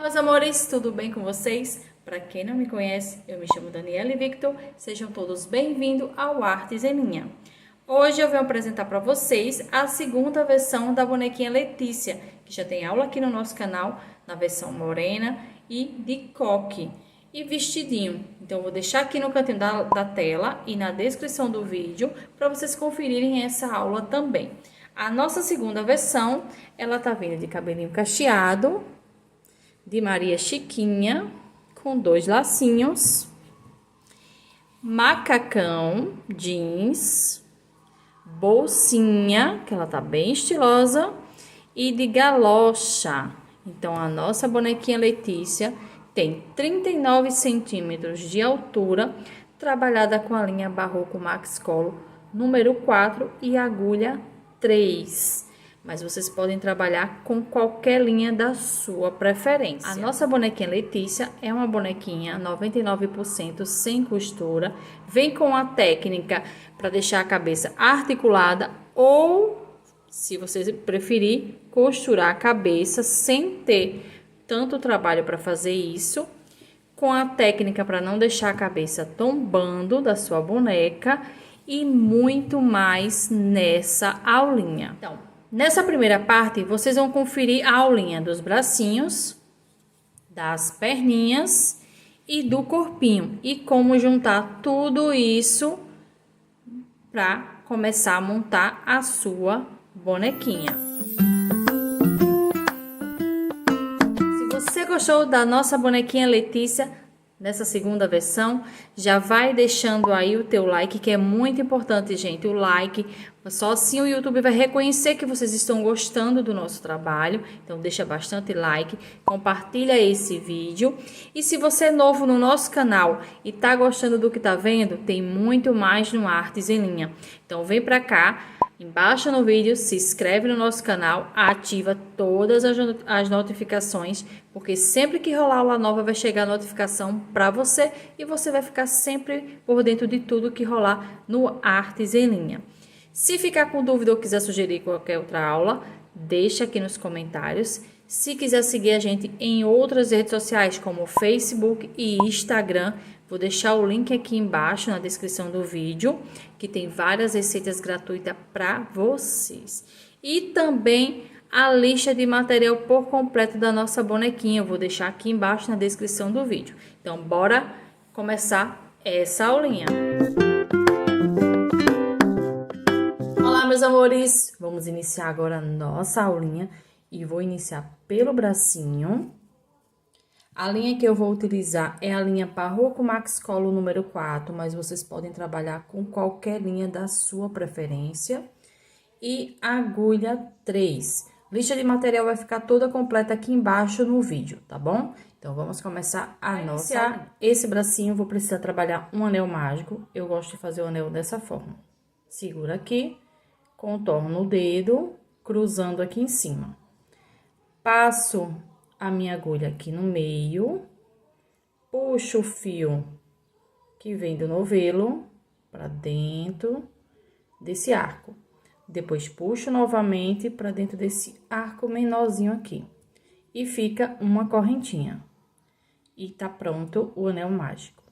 Meus amores, tudo bem com vocês? Para quem não me conhece, eu me chamo Daniele Victor, sejam todos bem-vindos ao Artes em Linha. Hoje eu venho apresentar para vocês a segunda versão da bonequinha Letícia, que já tem aula aqui no nosso canal, na versão morena e de coque e vestidinho. Então eu vou deixar aqui no cantinho da tela e na descrição do vídeo para vocês conferirem essa aula também. A nossa segunda versão, ela tá vindo de cabelinho cacheado, de Maria Chiquinha, com 2 lacinhos, macacão, jeans, bolsinha, que ela tá bem estilosa, e de galocha. Então, a nossa bonequinha Letícia tem 39 centímetros de altura, trabalhada com a linha Barroco Max Colo número 4 e agulha 3. Mas vocês podem trabalhar com qualquer linha da sua preferência. A nossa bonequinha Letícia é uma bonequinha 99% sem costura. Vem com a técnica para deixar a cabeça articulada ou, se você preferir, costurar a cabeça sem ter tanto trabalho para fazer isso. Com a técnica para não deixar a cabeça tombando da sua boneca e muito mais nessa aulinha. Então, nessa primeira parte, vocês vão conferir a aulinha dos bracinhos, das perninhas e do corpinho. E como juntar tudo isso para começar a montar a sua bonequinha. Se você gostou da nossa bonequinha Letícia, nessa segunda versão, já vai deixando aí o teu like, que é muito importante, gente. O like, só assim o YouTube vai reconhecer que vocês estão gostando do nosso trabalho. Então, deixa bastante like, compartilha esse vídeo. E se você é novo no nosso canal e tá gostando do que tá vendo, tem muito mais no Artes em Linha. Então, vem pra cá. Embaixo no vídeo, se inscreve no nosso canal, ativa todas as notificações, porque sempre que rolar aula nova vai chegar a notificação para você e você vai ficar sempre por dentro de tudo que rolar no Artes em Linha. Se ficar com dúvida ou quiser sugerir qualquer outra aula, deixa aqui nos comentários. Se quiser seguir a gente em outras redes sociais, como Facebook e Instagram, vou deixar o link aqui embaixo na descrição do vídeo, que tem várias receitas gratuitas para vocês. E também a lista de material por completo da nossa bonequinha, eu vou deixar aqui embaixo na descrição do vídeo. Então, bora começar essa aulinha. Olá, meus amores! Vamos iniciar agora a nossa aulinha e vou iniciar pelo bracinho. A linha que eu vou utilizar é a linha Barroco Max Colo número 4, mas vocês podem trabalhar com qualquer linha da sua preferência. E agulha 3. Lista de material vai ficar toda completa aqui embaixo no vídeo, tá bom? Então, vamos começar a nossa... Esse bracinho, vou precisar trabalhar um anel mágico. Eu gosto de fazer o anel dessa forma. Segura aqui, contorno o dedo, cruzando aqui em cima. Passo a minha agulha aqui no meio, puxo o fio que vem do novelo para dentro desse arco. Depois, puxo novamente para dentro desse arco menorzinho aqui. E fica uma correntinha. E tá pronto o anel mágico.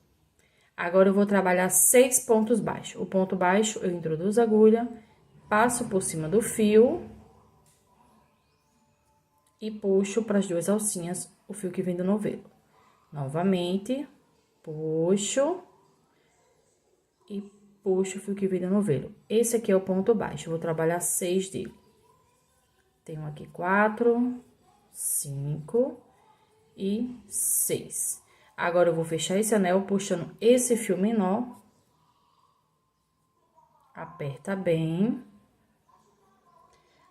Agora, eu vou trabalhar 6 pontos baixos. O ponto baixo, eu introduzo a agulha, passo por cima do fio e puxo para as 2 alcinhas o fio que vem do novelo. Novamente, puxo e puxo o fio que vem do novelo. Esse aqui é o ponto baixo, eu vou trabalhar 6 dele. Tenho aqui 4, 5 e 6. Agora, eu vou fechar esse anel puxando esse fio menor. Aperta bem.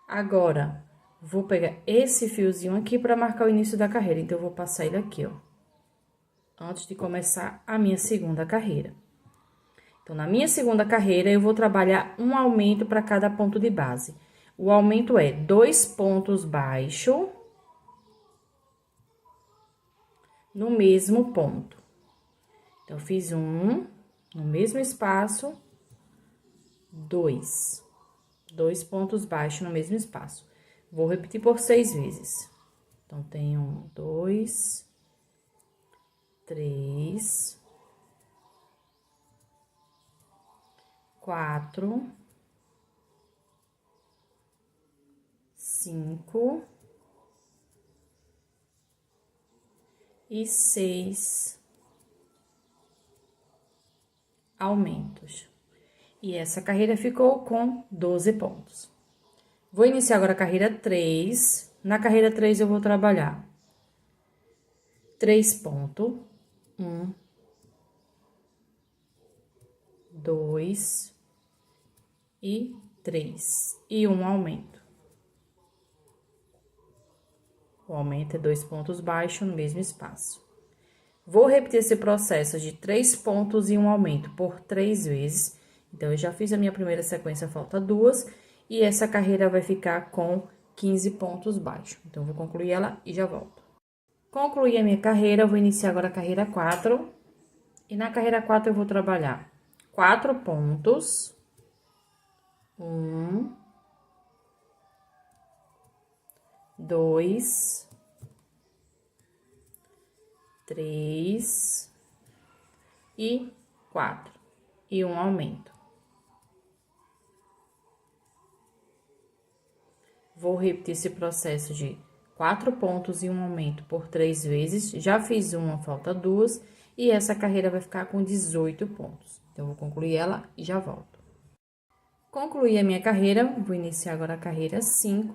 Agora, vou pegar esse fiozinho aqui para marcar o início da carreira. Então, eu vou passar ele aqui, ó. Antes de começar a minha segunda carreira. Então, na minha segunda carreira, eu vou trabalhar um aumento para cada ponto de base. O aumento é 2 pontos baixos no mesmo ponto. Então, eu fiz um no mesmo espaço, 2. 2 pontos baixos no mesmo espaço. Vou repetir por 6 vezes. Então, tem 1, 2, 3, 4, 5 e 6 aumentos. E essa carreira ficou com 12 pontos. Vou iniciar agora a carreira 3. Na carreira 3, eu vou trabalhar 3 pontos. 1, 2 e 3. E um aumento. O aumento é 2 pontos baixos no mesmo espaço. Vou repetir esse processo de 3 pontos e um aumento por 3 vezes. Então, eu já fiz a minha primeira sequência, falta 2. E essa carreira vai ficar com 15 pontos baixos. Então, vou concluir ela e já volto. Concluí a minha carreira, vou iniciar agora a carreira 4. E na carreira 4, eu vou trabalhar 4 pontos. 1, 2, 3 e 4. E um aumento. Vou repetir esse processo de 4 pontos e um aumento por 3 vezes. Já fiz uma, falta 2. E essa carreira vai ficar com 18 pontos. Então, eu vou concluir ela e já volto. Concluí a minha carreira, vou iniciar agora a carreira 5.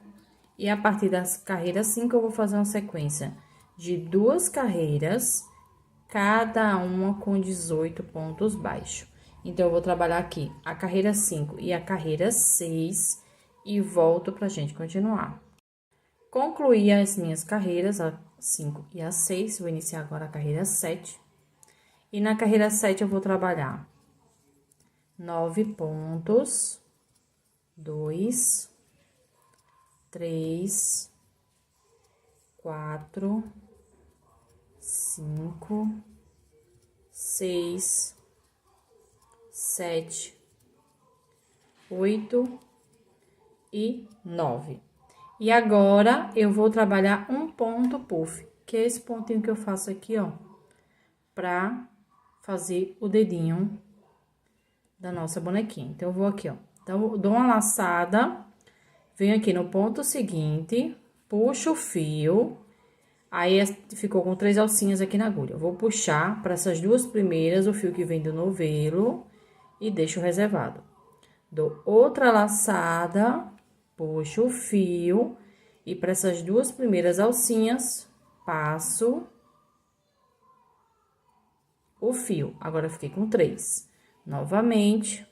E a partir da carreira 5, eu vou fazer uma sequência de 2 carreiras, cada uma com 18 pontos baixos. Então, eu vou trabalhar aqui a carreira 5 e a carreira 6 e volto pra gente continuar. Concluí as minhas carreiras, a 5 e a 6, vou iniciar agora a carreira 7. E na carreira 7, eu vou trabalhar 9 pontos, 2, 3, 4, 5, 6, 7, 8 e 9. E agora, eu vou trabalhar um ponto puff, que é esse pontinho que eu faço aqui, ó, pra fazer o dedinho da nossa bonequinha. Então, eu vou aqui, ó. Então, eu dou uma laçada, venho aqui no ponto seguinte, puxo o fio, aí ficou com 3 alcinhas aqui na agulha. Eu vou puxar para essas 2 primeiras o fio que vem do novelo e deixo reservado. Dou outra laçada, puxo o fio e para essas 2 primeiras alcinhas, passo o fio. Agora, eu fiquei com 3. Novamente,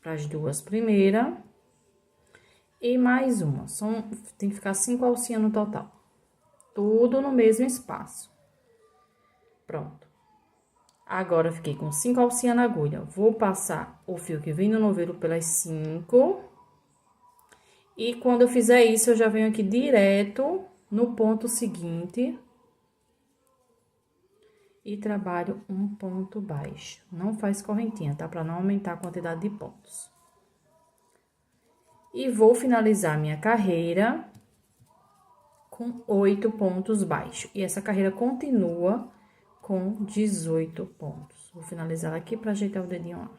para as 2 primeiras. E mais uma. Tem que ficar 5 alcinhas no total. Tudo no mesmo espaço. Pronto. Agora, eu fiquei com 5 alcinhas na agulha. Vou passar o fio que vem no novelo pelas 5. E quando eu fizer isso, eu já venho aqui direto no ponto seguinte. E trabalho um ponto baixo. Não faz correntinha, tá? Pra não aumentar a quantidade de pontos. E vou finalizar minha carreira com 8 pontos baixos. E essa carreira continua com 18 pontos. Vou finalizar aqui pra ajeitar o dedinho lá.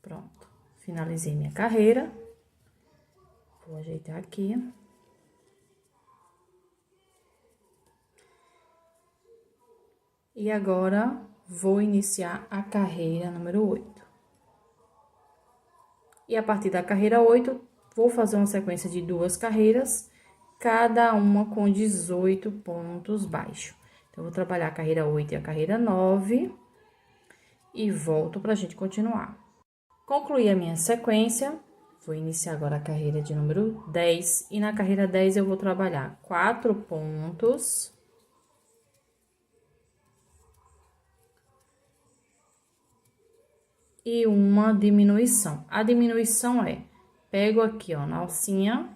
Pronto. Finalizei minha carreira. Vou ajeitar aqui. E agora, vou iniciar a carreira número 8. E a partir da carreira 8, vou fazer uma sequência de 2 carreiras, cada uma com 18 pontos baixos. Então, eu vou trabalhar a carreira 8 e a carreira 9 e volto pra gente continuar. Concluí a minha sequência, vou iniciar agora a carreira de número 10. E na carreira 10, eu vou trabalhar 4 pontos. E uma diminuição. A diminuição é, pego aqui, ó, na alcinha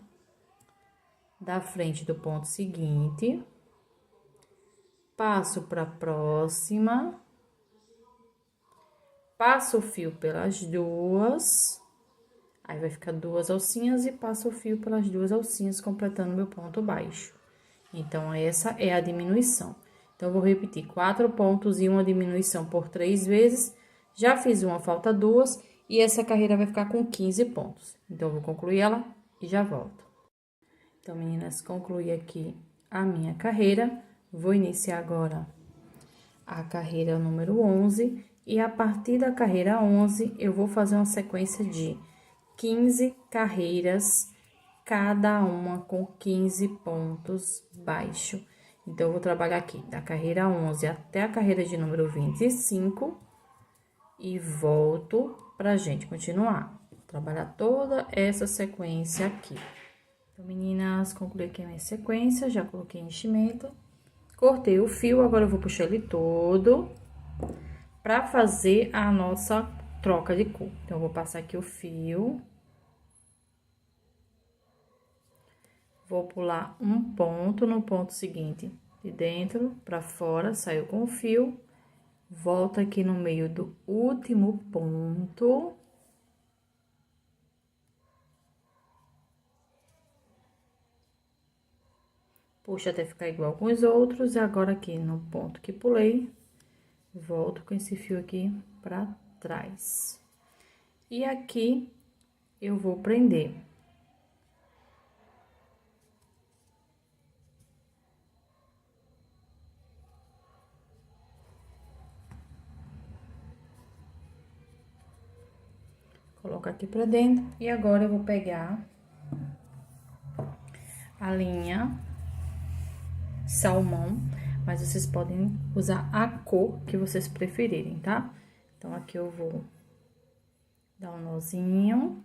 da frente do ponto seguinte, passo para a próxima, passo o fio pelas 2, Aí, vai ficar 2 alcinhas e passo o fio pelas 2 alcinhas, completando meu ponto baixo. Então, essa é a diminuição. Então, eu vou repetir 4 pontos e uma diminuição por 3 vezes. Já fiz uma, falta 2, e essa carreira vai ficar com 15 pontos. Então, eu vou concluir ela e já volto. Então, meninas, concluí aqui a minha carreira. Vou iniciar agora a carreira número 11. E a partir da carreira 11, eu vou fazer uma sequência de 15 carreiras, cada uma com 15 pontos baixo. Então, eu vou trabalhar aqui da carreira 11 até a carreira de número 25 e volto pra gente continuar. Vou trabalhar toda essa sequência aqui. Então, meninas, concluí aqui a minha sequência, já coloquei enchimento, cortei o fio, agora eu vou puxar ele todo pra fazer a nossa troca de cor. Então, eu vou passar aqui o fio. Vou pular um ponto no ponto seguinte, de dentro pra fora, saiu com o fio. Volta aqui no meio do último ponto. Puxa até ficar igual com os outros. E agora, aqui no ponto que pulei, volto com esse fio aqui pra trás. E aqui, eu vou prender. Colocar aqui pra dentro. E agora, eu vou pegar a linha salmão, mas vocês podem usar a cor que vocês preferirem, tá? Então, aqui eu vou dar um nozinho.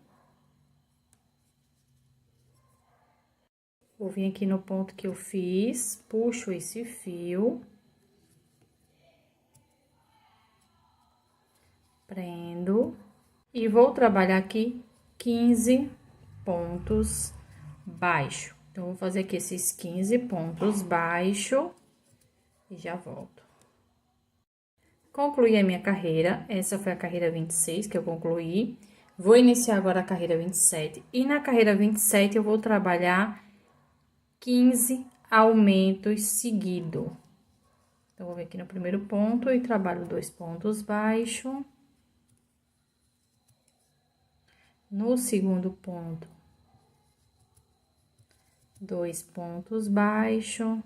Vou vir aqui no ponto que eu fiz, puxo esse fio. Prendo. E vou trabalhar aqui 15 pontos baixo. Então, vou fazer aqui esses 15 pontos baixo e já volto. Concluí a minha carreira, essa foi a carreira 26 que eu concluí. Vou iniciar agora a carreira 27. E na carreira 27, eu vou trabalhar 15 aumentos seguidos. Então, vou vir aqui no primeiro ponto e trabalho 2 pontos baixo. No segundo ponto, 2 pontos baixo.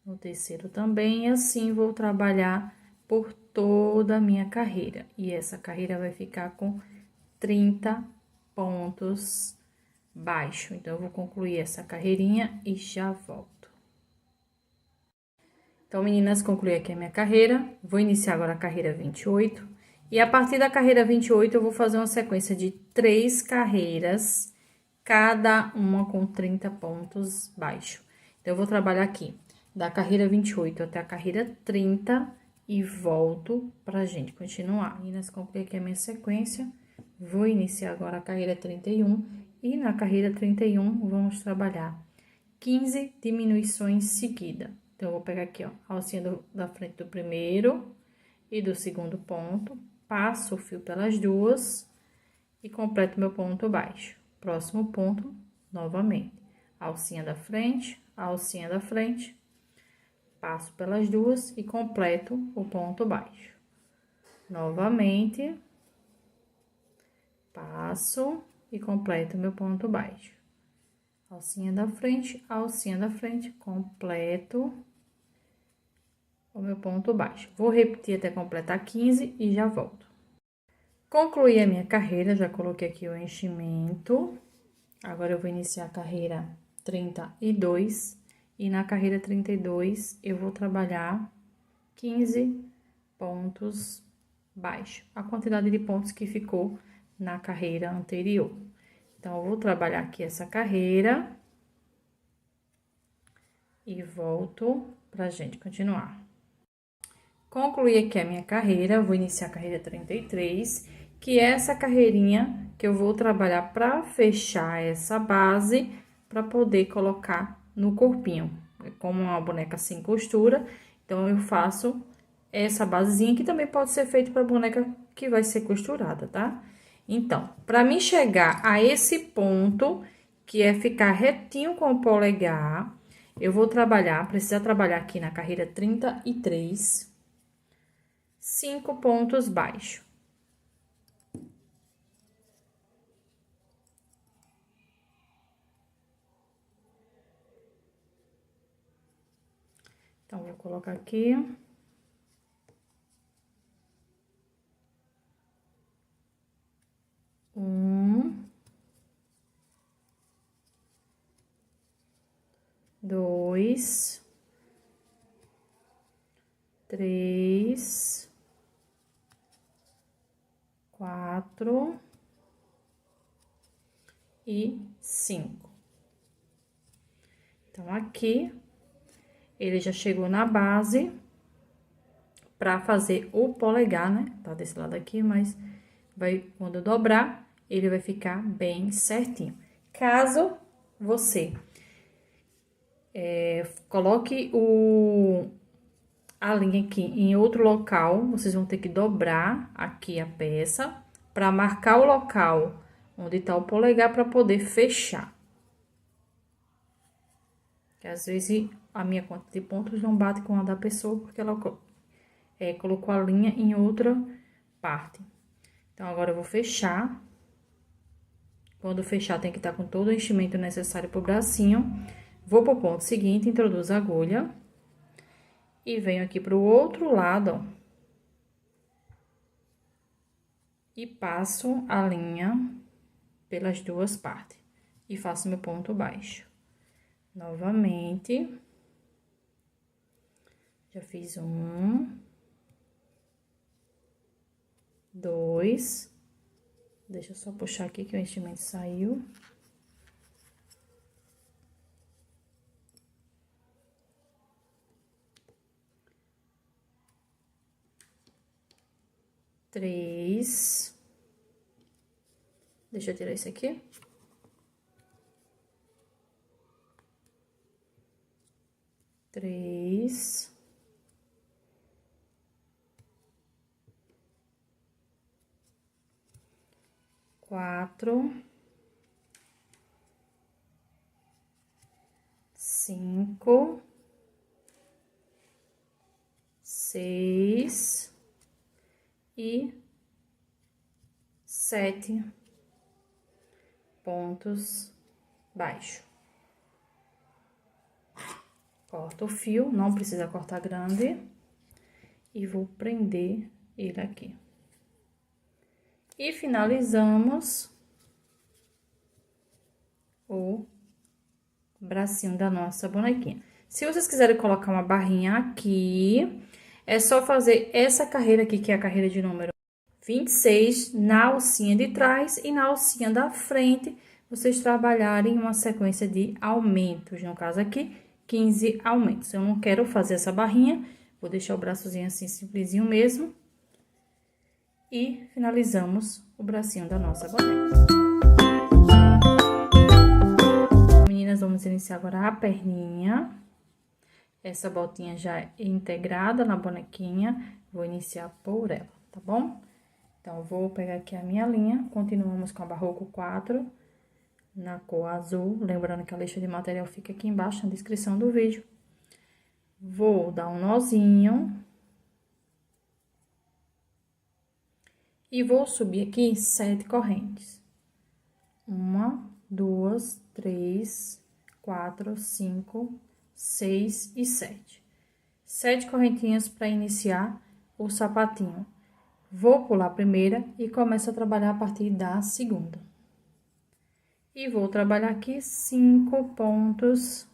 No terceiro também, assim, vou trabalhar por toda a minha carreira. E essa carreira vai ficar com 30 pontos baixo. Então, eu vou concluir essa carreirinha e já volto. Então, meninas, concluí aqui a minha carreira. Vou iniciar agora a carreira 28. E a partir da carreira 28, eu vou fazer uma sequência de 3 carreiras, cada uma com 30 pontos baixo. Então, eu vou trabalhar aqui da carreira 28 até a carreira 30 e volto pra gente continuar. Meninas, concluí aqui a minha sequência. Vou iniciar agora a carreira 31 e na carreira 31 vamos trabalhar 15 diminuições seguidas. Então, eu vou pegar aqui, ó, a alcinha da frente do primeiro e do segundo ponto. Passo o fio pelas duas e completo meu ponto baixo. Próximo ponto, novamente. Alcinha da frente, passo pelas duas e completo o ponto baixo. Novamente, passo e completo meu ponto baixo. Alcinha da frente, completo o meu ponto baixo. Vou repetir até completar 15 e já volto. Concluí a minha carreira, já coloquei aqui o enchimento. Agora, eu vou iniciar a carreira 32. E na carreira 32, eu vou trabalhar 15 pontos baixo. A quantidade de pontos que ficou na carreira anterior. Então, eu vou trabalhar aqui essa carreira. E volto pra gente continuar. Concluí aqui a minha carreira, vou iniciar a carreira 33, que é essa carreirinha que eu vou trabalhar para fechar essa base, para poder colocar no corpinho. Como uma boneca sem costura, então, eu faço essa basezinha, que também pode ser feita para boneca que vai ser costurada, tá? Então, para mim chegar a esse ponto, que é ficar retinho com o polegar, eu vou precisar trabalhar aqui na carreira 33, 5 pontos baixos. Então, vou colocar aqui. Dois, três, quatro e 5. Então, aqui, ele já chegou na base pra fazer o polegar, né? Tá desse lado aqui, mas quando eu dobrar, ele vai ficar bem certinho. Caso você coloque a linha aqui em outro local, vocês vão ter que dobrar aqui a peça para marcar o local onde tá o polegar para poder fechar. Que às vezes a minha conta de pontos não bate com a da pessoa porque ela colocou a linha em outra parte. Então, agora eu vou fechar. Quando fechar, tem que estar com todo o enchimento necessário pro bracinho. Vou pro ponto seguinte, introduzo a agulha. E venho aqui pro outro lado, ó. E passo a linha pelas duas partes. E faço meu ponto baixo. Novamente. Já fiz 1, 2. Deixa eu só puxar aqui que o enchimento saiu. 3. Deixa eu tirar isso aqui. 3. 4. 5. 6. E 7 pontos baixos. Corto o fio, não precisa cortar grande. E vou prender ele aqui. E finalizamos o bracinho da nossa bonequinha. Se vocês quiserem colocar uma barrinha aqui, é só fazer essa carreira aqui, que é a carreira de número 26, na alcinha de trás e na alcinha da frente, vocês trabalharem uma sequência de aumentos. No caso aqui, 15 aumentos. Eu não quero fazer essa barrinha, vou deixar o braçozinho assim, simplesinho mesmo. E finalizamos o bracinho da nossa boneca. Meninas, vamos iniciar agora a perninha. Essa botinha já é integrada na bonequinha, vou iniciar por ela, tá bom? Então, vou pegar aqui a minha linha, continuamos com a Barroco 4, na cor azul, lembrando que a lixa de material fica aqui embaixo na descrição do vídeo. Vou dar um nozinho. E vou subir aqui 7 correntes. 1, 2, 3, 4, 5, 6 e 7. 7 correntinhas para iniciar o sapatinho. Vou pular a primeira e começo a trabalhar a partir da segunda. E vou trabalhar aqui 5 pontos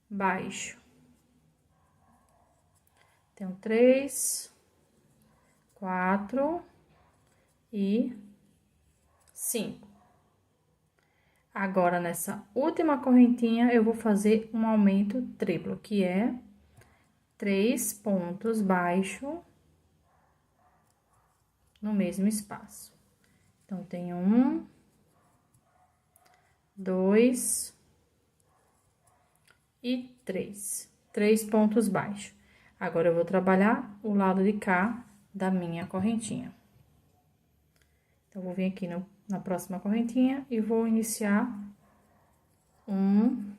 baixos. Tenho 3, 4 e 5. Agora, nessa última correntinha, eu vou fazer um aumento triplo, que é 3 pontos baixos no mesmo espaço. Então, tenho 1, 2 e 3. 3 pontos baixos. Agora, eu vou trabalhar o lado de cá da minha correntinha. Então, vou vir aqui na próxima correntinha e vou iniciar 1,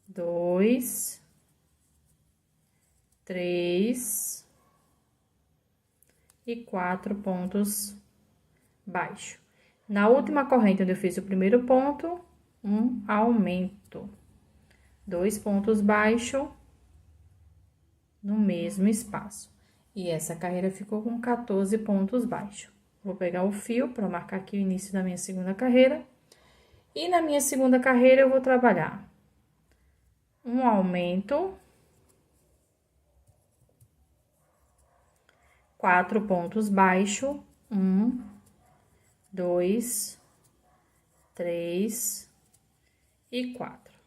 2, 3 e 4 pontos baixos. Na última corrente onde eu fiz o primeiro ponto, um aumento. 2 pontos baixos no mesmo espaço. E essa carreira ficou com 14 pontos baixos. Vou pegar o fio para marcar aqui o início da minha segunda carreira. E na minha segunda carreira, eu vou trabalhar um aumento, 4 pontos baixos, 1, 2, 3 e 4.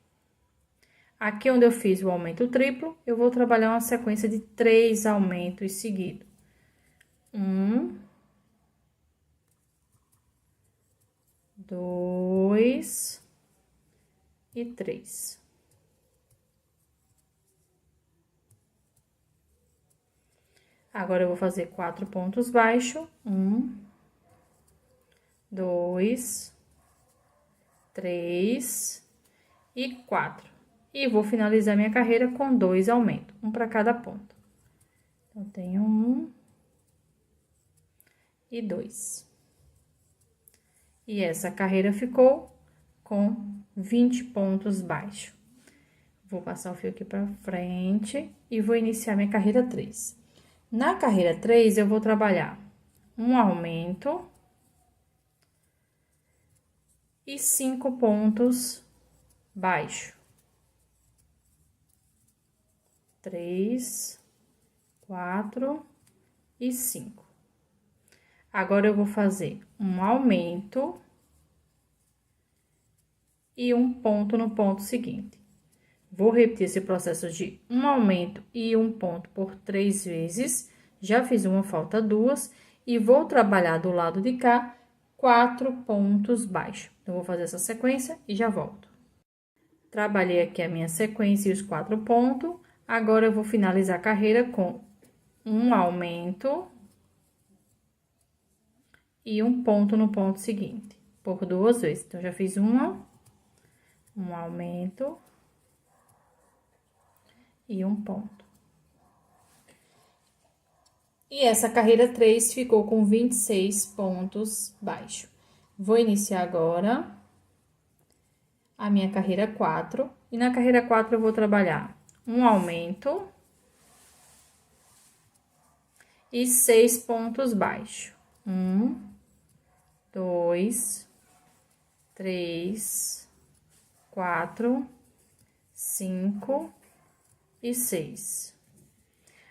Aqui onde eu fiz o aumento triplo, eu vou trabalhar uma sequência de 3 aumentos seguidos. 1, 2 e 3. Agora, eu vou fazer 4 pontos baixos. 1, 2, 3 e 4. E vou finalizar minha carreira com 2 aumentos, um para cada ponto. Então, tenho 1 e 2. E essa carreira ficou com 20 pontos baixos. Vou passar o fio aqui para frente e vou iniciar minha carreira 3. Na carreira 3, eu vou trabalhar um aumento e 5 pontos baixos. 3, 4 e 5. Agora, eu vou fazer um aumento e um ponto no ponto seguinte. Vou repetir esse processo de um aumento e um ponto por 3 vezes. Já fiz uma, falta 2. E vou trabalhar do lado de cá 4 pontos baixos. Então, vou fazer essa sequência e já volto. Trabalhei aqui a minha sequência e os 4 pontos. Agora, eu vou finalizar a carreira com um aumento e um ponto no ponto seguinte, por 2 vezes. Então, já fiz um aumento e um ponto. E essa carreira 3 ficou com 26 pontos baixos. Vou iniciar agora a minha carreira 4. E na carreira 4, eu vou trabalhar um aumento e 6 pontos baixos. 1, 2, 3, 4, 5 e 6.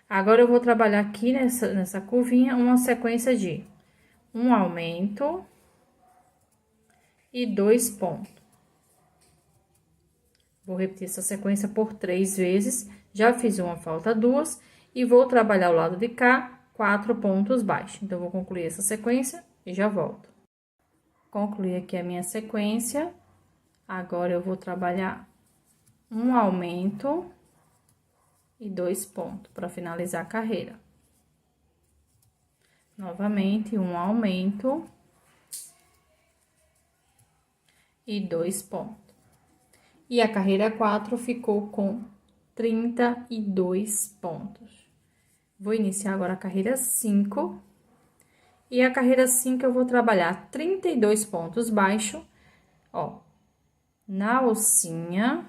Agora, eu vou trabalhar aqui nessa curvinha uma sequência de um aumento e 2 pontos. Vou repetir essa sequência por 3 vezes. Já fiz uma, falta 2. E vou trabalhar o lado de cá, 4 pontos baixos. Então, vou concluir essa sequência e já volto. Concluí aqui a minha sequência. Agora, eu vou trabalhar um aumento e 2 pontos para finalizar a carreira. Novamente, um aumento e 2 pontos. E a carreira 4 ficou com 32 pontos. Vou iniciar agora a carreira 5. E a carreira 5 eu vou trabalhar 32 pontos baixos, ó, na alcinha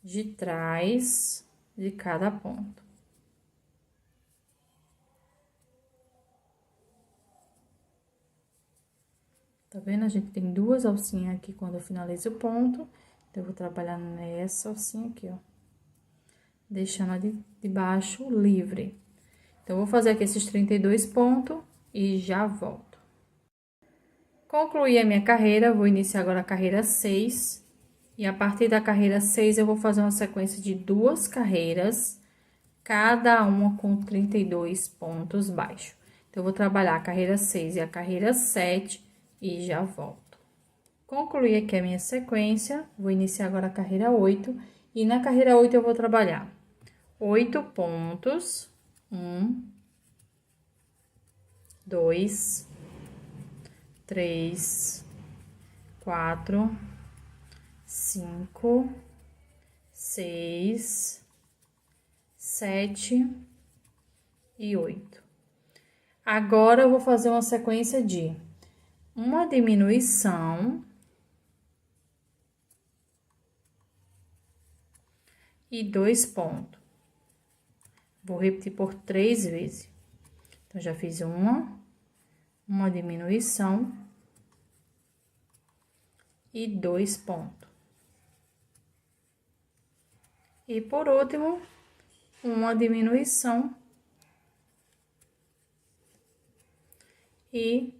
de trás de cada ponto. Tá vendo? A gente tem 2 alcinhas aqui quando eu finalizo o ponto. Então, eu vou trabalhar nessa alcinha aqui, ó. Deixando a de baixo livre. Então, eu vou fazer aqui esses 32 pontos e já volto. Concluí a minha carreira, vou iniciar agora a carreira 6. E a partir da carreira 6, eu vou fazer uma sequência de 2 carreiras, cada uma com 32 pontos baixos. Então, eu vou trabalhar a carreira 6 e a carreira 7 e já volto. Concluí aqui a minha sequência, vou iniciar agora a carreira 8. E na carreira 8, eu vou trabalhar 8 pontos. 1, 2, 3, 4, 5, 6, 7 e 8. Agora, eu vou fazer uma sequência de uma diminuição e 2 pontos. Vou repetir por 3 vezes. Então, já fiz uma diminuição e 2 pontos. E por último, uma diminuição e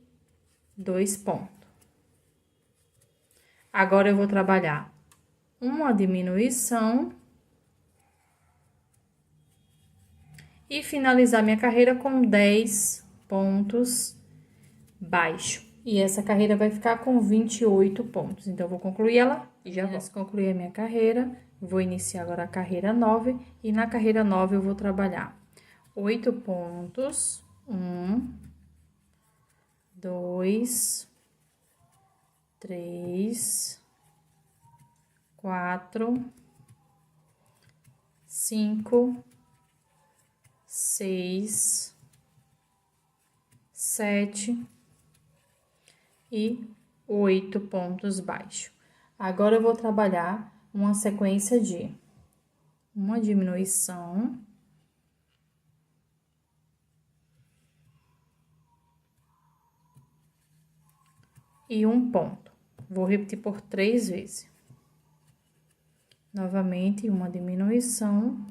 2 pontos. Agora, eu vou trabalhar uma diminuição e finalizar minha carreira com 10 pontos baixo. E essa carreira vai ficar com 28 pontos. Então, eu vou concluir ela e já vou concluir a minha carreira. Vou iniciar agora a carreira 9. E na carreira 9, eu vou trabalhar 8 pontos. 1, 2, 3, 4, 5, 6, 7 e 8 pontos baixos. Agora, eu vou trabalhar uma sequência de uma diminuição e 1 ponto. Vou repetir por 3 vezes. Novamente, uma diminuição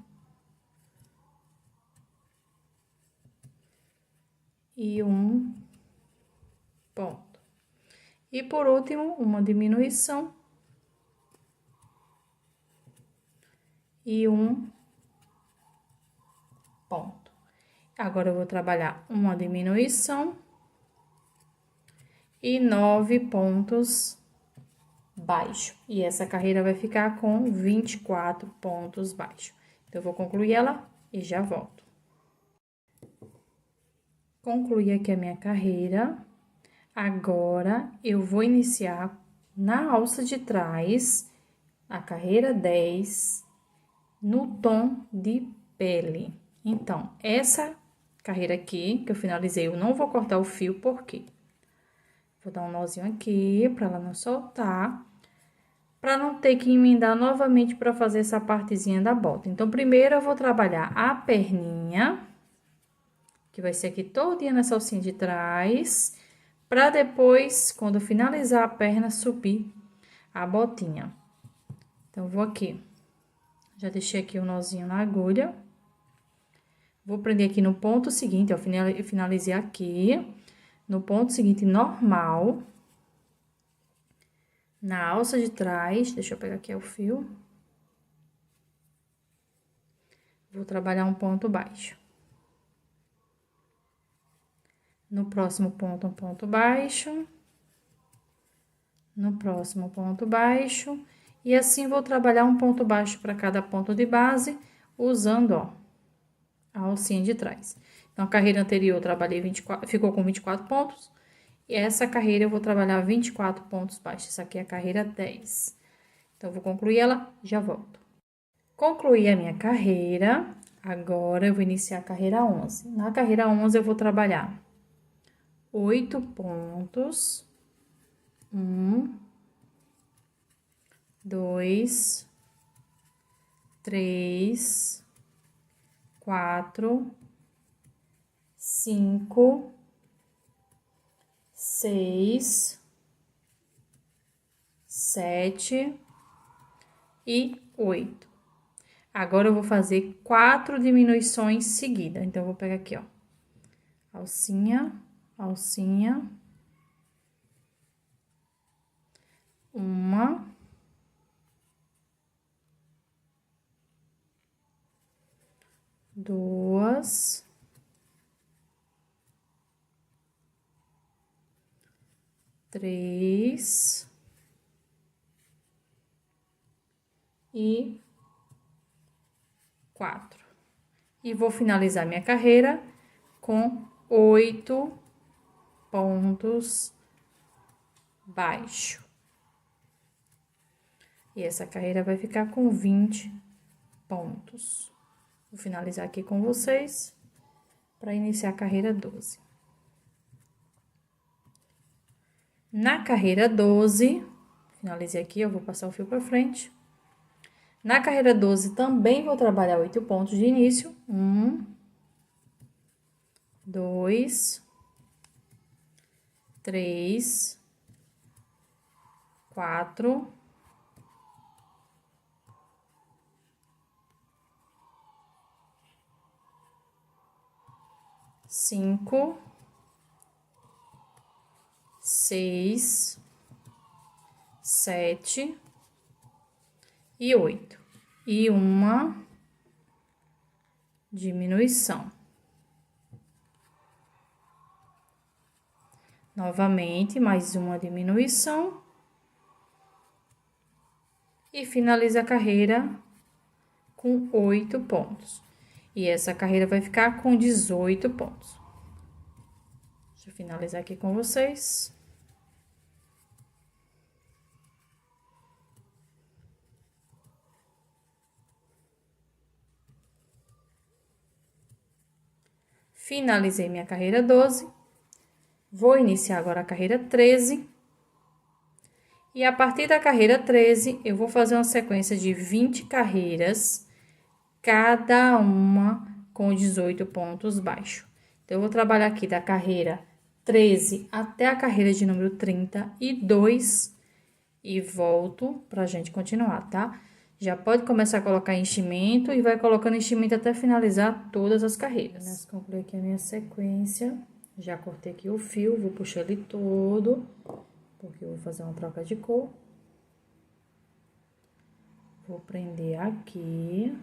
e 1 ponto. E por último, uma diminuição e 1 ponto. Agora, eu vou trabalhar uma diminuição e 9 pontos baixo. E essa carreira vai ficar com 24 pontos baixo. Então, eu vou concluir ela e já volto. Concluí aqui a minha carreira. Agora, eu vou iniciar na alça de trás a carreira 10 no tom de pele. Então, essa carreira aqui que eu finalizei, eu não vou cortar o fio, por quê? Vou dar um nozinho aqui pra ela não soltar, pra não ter que emendar novamente pra fazer essa partezinha da bota. Então, primeiro eu vou trabalhar a perninha, que vai ser aqui todinha nessa alcinha de trás, pra depois, quando eu finalizar a perna, subir a botinha. Então, vou aqui, já deixei aqui o nozinho na agulha. Vou prender aqui no ponto seguinte, ó, eu finalizei aqui, no ponto seguinte normal, na alça de trás, deixa eu pegar aqui o fio. Vou trabalhar um ponto baixo. No próximo ponto, um ponto baixo. No próximo ponto baixo. E assim, vou trabalhar um ponto baixo para cada ponto de base, usando, ó, a alcinha de trás. Então, a carreira anterior eu trabalhei 24, ficou com 24 pontos. E essa carreira eu vou trabalhar 24 pontos baixos. Essa aqui é a carreira 10. Então, eu vou concluir ela, já volto. Concluí a minha carreira, agora eu vou iniciar a carreira 11. Na carreira 11, eu vou trabalhar 8 pontos. 1, 2, 3, 4, 5, 6, 7 e 8. Agora, eu vou fazer 4 diminuições seguidas. Então, eu vou pegar aqui, ó, alcinha, alcinha, uma, duas, três e 4. E vou finalizar minha carreira com 8 pontos baixo. E essa carreira vai ficar com 20 pontos. Vou finalizar aqui com vocês para iniciar a carreira 12. Na carreira 12, finalizei aqui, eu vou passar o fio para frente. Na carreira 12, também vou trabalhar 8 pontos de início. 1, 2, 3, 4, 5, 6, 7 e 8. E uma diminuição. Novamente, mais uma diminuição. E finaliza a carreira com 8 pontos. E essa carreira vai ficar com 18 pontos. Deixa eu finalizar aqui com vocês. Finalizei minha carreira 12. Vou iniciar agora a carreira 13. E a partir da carreira 13, eu vou fazer uma sequência de 20 carreiras, cada uma com 18 pontos baixos. Então, eu vou trabalhar aqui da carreira 13 até a carreira de número 32 e volto pra gente continuar, tá? Já pode começar a colocar enchimento e vai colocando enchimento até finalizar todas as carreiras. Nessa, concluí aqui a minha sequência. Já cortei aqui o fio, vou puxar ele todo, porque eu vou fazer uma troca de cor. Vou prender aqui.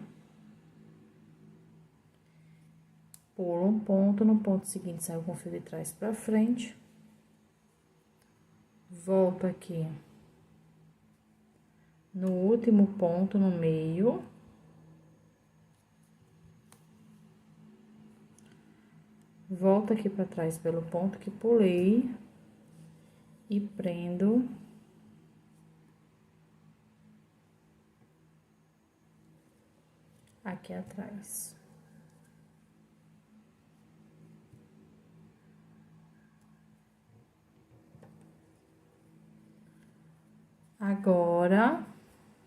Pulo um ponto, no ponto seguinte saio com o fio de trás pra frente. Volto aqui no último ponto no meio. Volto aqui pra trás pelo ponto que pulei e prendo aqui atrás. Agora,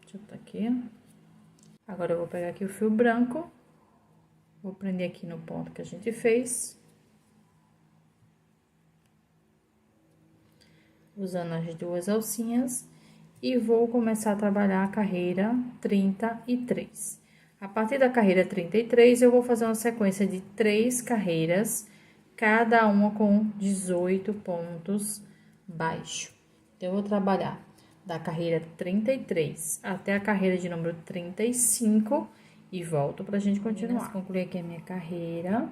deixa eu botar aqui. Agora eu vou pegar aqui o fio branco, vou prender aqui no ponto que a gente fez. Usando as duas alcinhas e vou começar a trabalhar a carreira 33. A partir da carreira 33, eu vou fazer uma sequência de 3 carreiras, cada uma com 18 pontos baixos. Então, eu vou trabalhar da carreira 33 até a carreira de número 35 e volto pra gente continuar. Concluir aqui a minha carreira.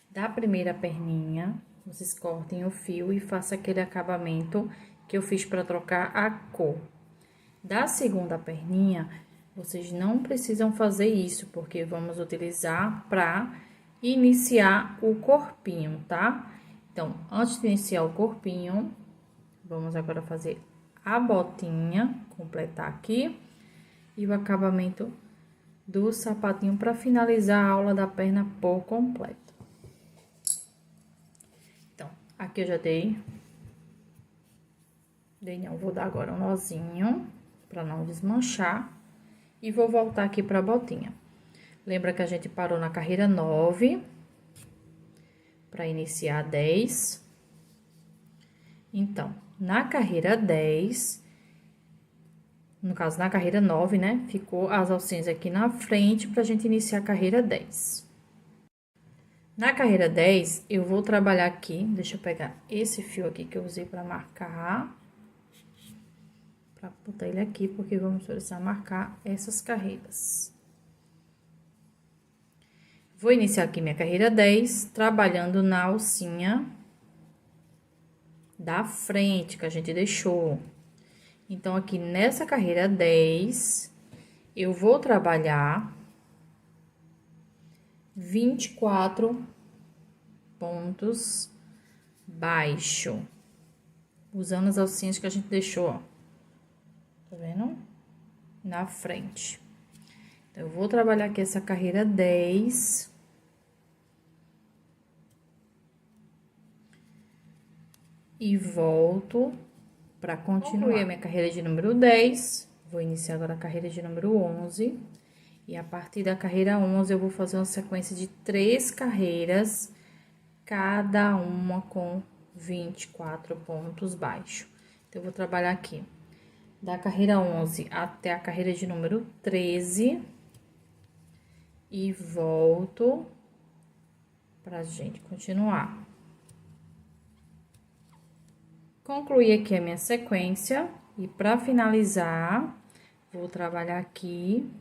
Da primeira perninha, vocês cortem o fio e façam aquele acabamento que eu fiz para trocar a cor. Da segunda perninha, vocês não precisam fazer isso, porque vamos utilizar para iniciar o corpinho, tá? Então, antes de iniciar o corpinho, vamos agora fazer a botinha, completar aqui, e o acabamento do sapatinho para finalizar a aula da perna por completo. Então, aqui eu já não, vou dar agora um nozinho para não desmanchar e vou voltar aqui para a botinha. Lembra que a gente parou na carreira 9 para iniciar a 10. Então, na carreira 10, no caso, na carreira 9, né? Ficou as alcinhas aqui na frente pra gente iniciar a carreira 10. Na carreira 10, eu vou trabalhar aqui, deixa eu pegar esse fio aqui que eu usei pra marcar. Pra botar ele aqui, porque vamos precisar marcar essas carreiras. Vou iniciar aqui minha carreira 10, trabalhando na alcinha da frente que a gente deixou. Então, aqui nessa carreira 10, eu vou trabalhar 24 pontos baixo, usando as alcinhas que a gente deixou, ó. Tá vendo? Na frente. Então, eu vou trabalhar aqui essa carreira 10. E volto para continuar a minha carreira de número 10. Vou iniciar agora a carreira de número 11. E a partir da carreira 11, eu vou fazer uma sequência de 3 carreiras, cada uma com 24 pontos baixos. Então, eu vou trabalhar aqui da carreira 11 até a carreira de número 13. E volto pra gente continuar. Concluí aqui a minha sequência e para finalizar, vou trabalhar aqui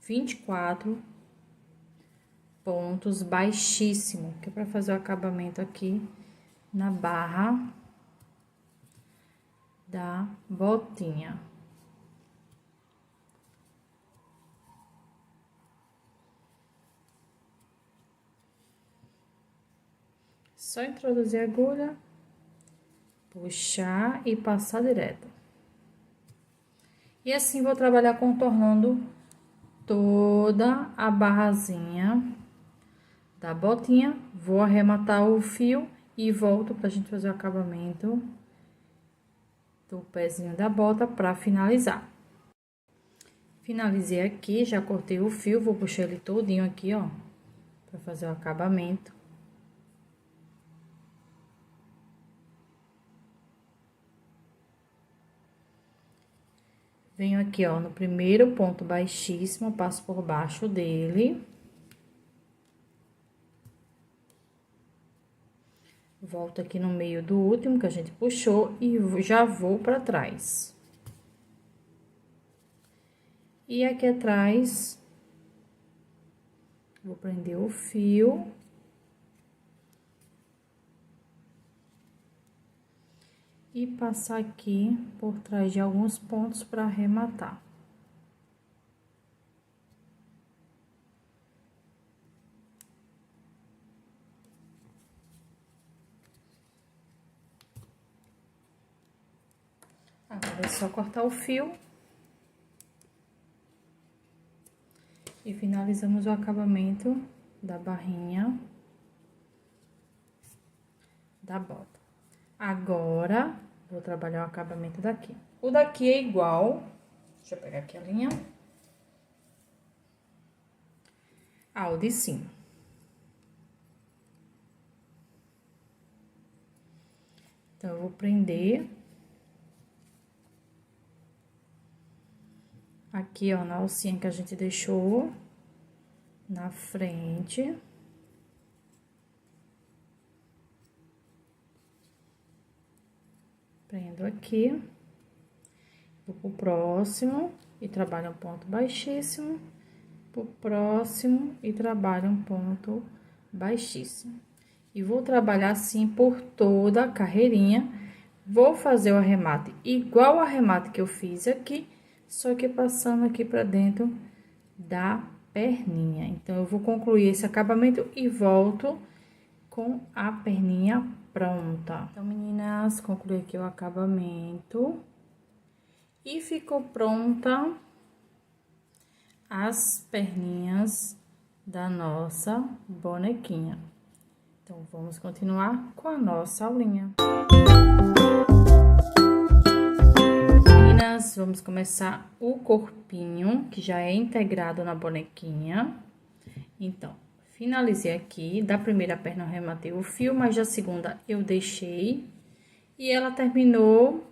24 pontos baixíssimo, que é para fazer o acabamento aqui na barra da botinha. Só introduzir a agulha, puxar e passar direto. E assim vou trabalhar contornando toda a barrazinha da botinha. Vou arrematar o fio e volto pra gente fazer o acabamento do pezinho da bota pra finalizar. Finalizei aqui, já cortei o fio, vou puxar ele todinho aqui, ó, pra fazer o acabamento. Venho aqui, ó, no primeiro ponto baixíssimo, passo por baixo dele. Volto aqui no meio do último que a gente puxou e já vou pra trás. E aqui atrás, vou prender o fio. E passar aqui por trás de alguns pontos para arrematar. Agora é só cortar o fio. E finalizamos o acabamento da barrinha da bota. Agora, vou trabalhar o acabamento daqui. O daqui é igual, deixa eu pegar aqui a linha, ao de cima. Então, eu vou prender aqui, ó, na alcinha que a gente deixou na frente. Prendo aqui, vou pro próximo e trabalho um ponto baixíssimo, pro próximo e trabalho um ponto baixíssimo. E vou trabalhar assim por toda a carreirinha. Vou fazer o arremate igual o arremate que eu fiz aqui, só que passando aqui pra dentro da perninha. Então, eu vou concluir esse acabamento e volto com a perninha pronta. Então, meninas, concluí aqui o acabamento e ficou pronta as perninhas da nossa bonequinha. Então, vamos continuar com a nossa aulinha. Meninas, vamos começar o corpinho, que já é integrado na bonequinha. Então, finalizei aqui, da primeira perna eu arrematei o fio, mas da segunda eu deixei. E ela terminou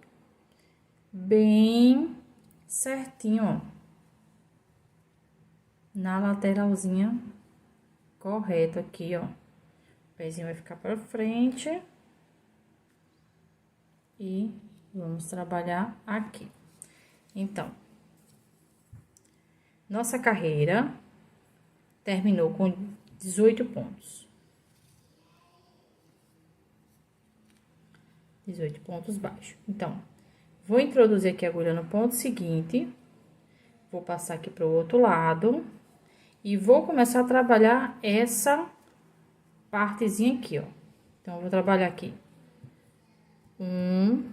bem certinho, ó. Na lateralzinha correto aqui, ó. O pezinho vai ficar pra frente. E vamos trabalhar aqui. Então, nossa carreira terminou com 18 pontos. 18 pontos baixos. Então, vou introduzir aqui a agulha no ponto seguinte. Vou passar aqui pro outro lado. E vou começar a trabalhar essa partezinha aqui, ó. Então, eu vou trabalhar aqui. 1,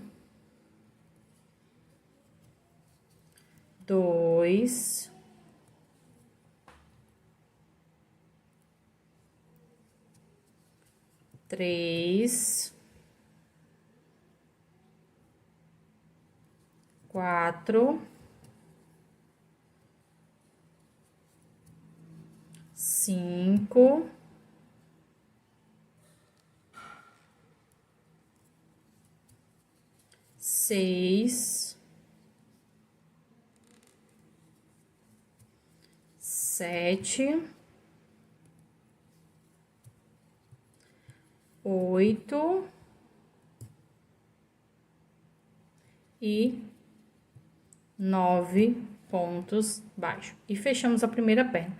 2, 3, 4, 5, 6, 7, 8 e 9 pontos baixos. E fechamos a primeira perna.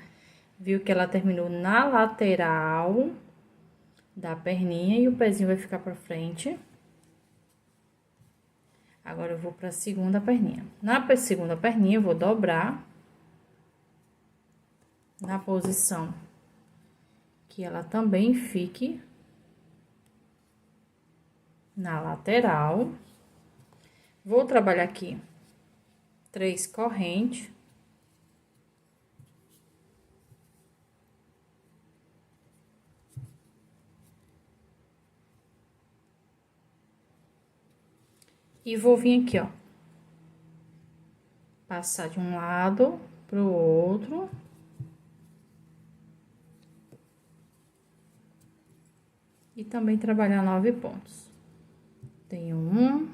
Viu que ela terminou na lateral da perninha e o pezinho vai ficar pra frente. Agora, eu vou pra segunda perninha. Na segunda perninha, eu vou dobrar na posição que ela também fique na lateral. Vou trabalhar aqui 3 correntes. E vou vir aqui, ó. Passar de um lado pro outro. E também trabalhar 9 pontos. Tem 1,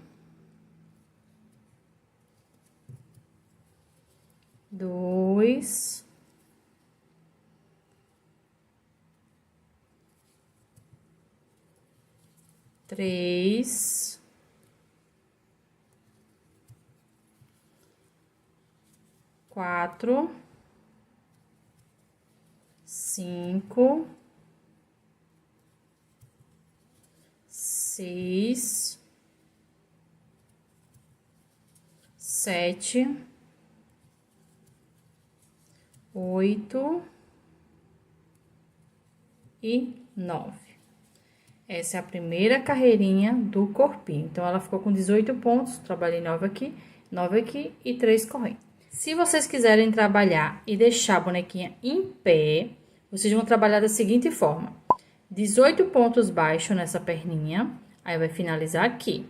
2, 3, 4, 5, 6, 7, 8 e 9. Essa é a primeira carreirinha do corpinho. Então, ela ficou com 18 pontos, trabalhei 9 aqui e 3 correntes. Se vocês quiserem trabalhar e deixar a bonequinha em pé, vocês vão trabalhar da seguinte forma: 18 pontos baixos nessa perninha, aí vai finalizar aqui.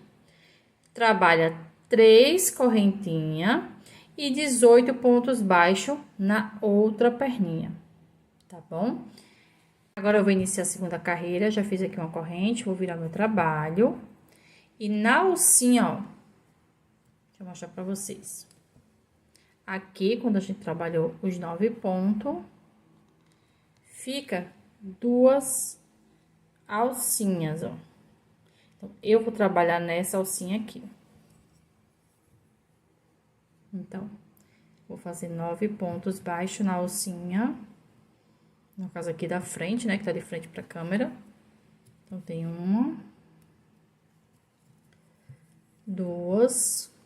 Trabalha 3 correntinhas e 18 pontos baixos na outra perninha, tá bom? Agora, eu vou iniciar a segunda carreira, já fiz aqui uma corrente, vou virar meu trabalho. E na alcinha, ó, deixa eu mostrar pra vocês. Aqui, quando a gente trabalhou os 9 pontos, fica 2 alcinhas, ó. Então, eu vou trabalhar nessa alcinha aqui. Então, vou fazer 9 pontos baixos na alcinha. No caso aqui da frente, né, que tá de frente pra câmera. Então, tem 1, 2,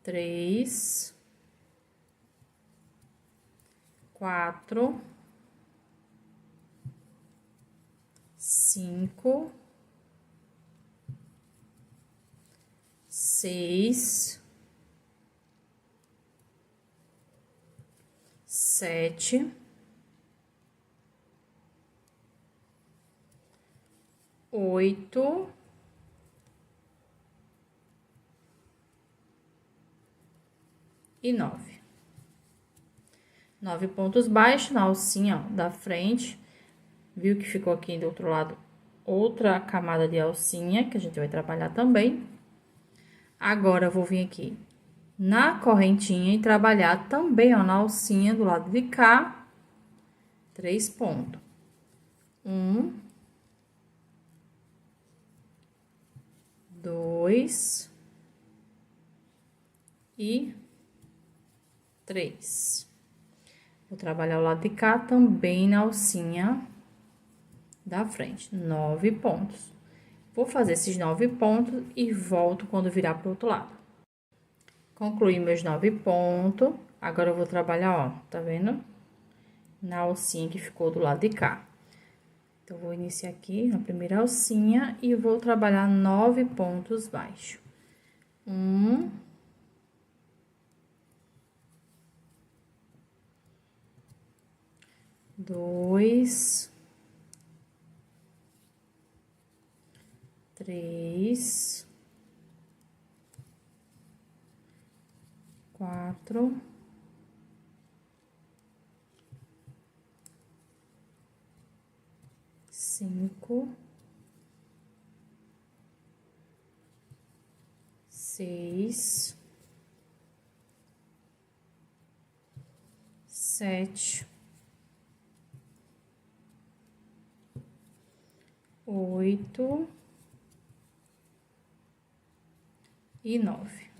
3, 4, 5, 6, 7, 8 e 9. 9 pontos baixos na alcinha, ó, da frente. Viu que ficou aqui do outro lado outra camada de alcinha, que a gente vai trabalhar também. Agora, eu vou vir aqui na correntinha e trabalhar também, ó, na alcinha do lado de cá, 3 pontos. 1, 2 e 3. Vou trabalhar o lado de cá também na alcinha da frente, 9 pontos. Vou fazer esses 9 pontos e volto quando virar pro outro lado. Concluí meus 9 pontos. Agora, eu vou trabalhar, ó, tá vendo? na alcinha que ficou do lado de cá. Então, vou iniciar aqui na primeira alcinha e vou trabalhar 9 pontos baixos. 1, 2, 3, 4, 5, 6, 7, 8 e 9.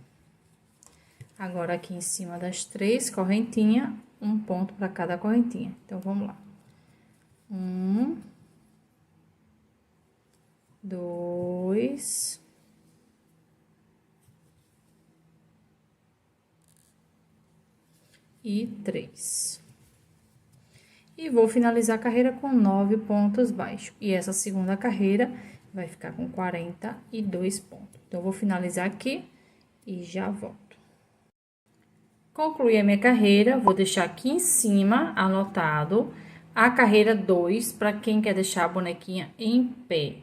Agora, aqui em cima das 3 correntinhas, um ponto para cada correntinha. Então, vamos lá. 1, 2, 3. E vou finalizar a carreira com 9 pontos baixos. E essa segunda carreira vai ficar com 42 pontos. Então, eu vou finalizar aqui e já volto. Concluí a minha carreira, vou deixar aqui em cima, anotado, a carreira 2, para quem quer deixar a bonequinha em pé,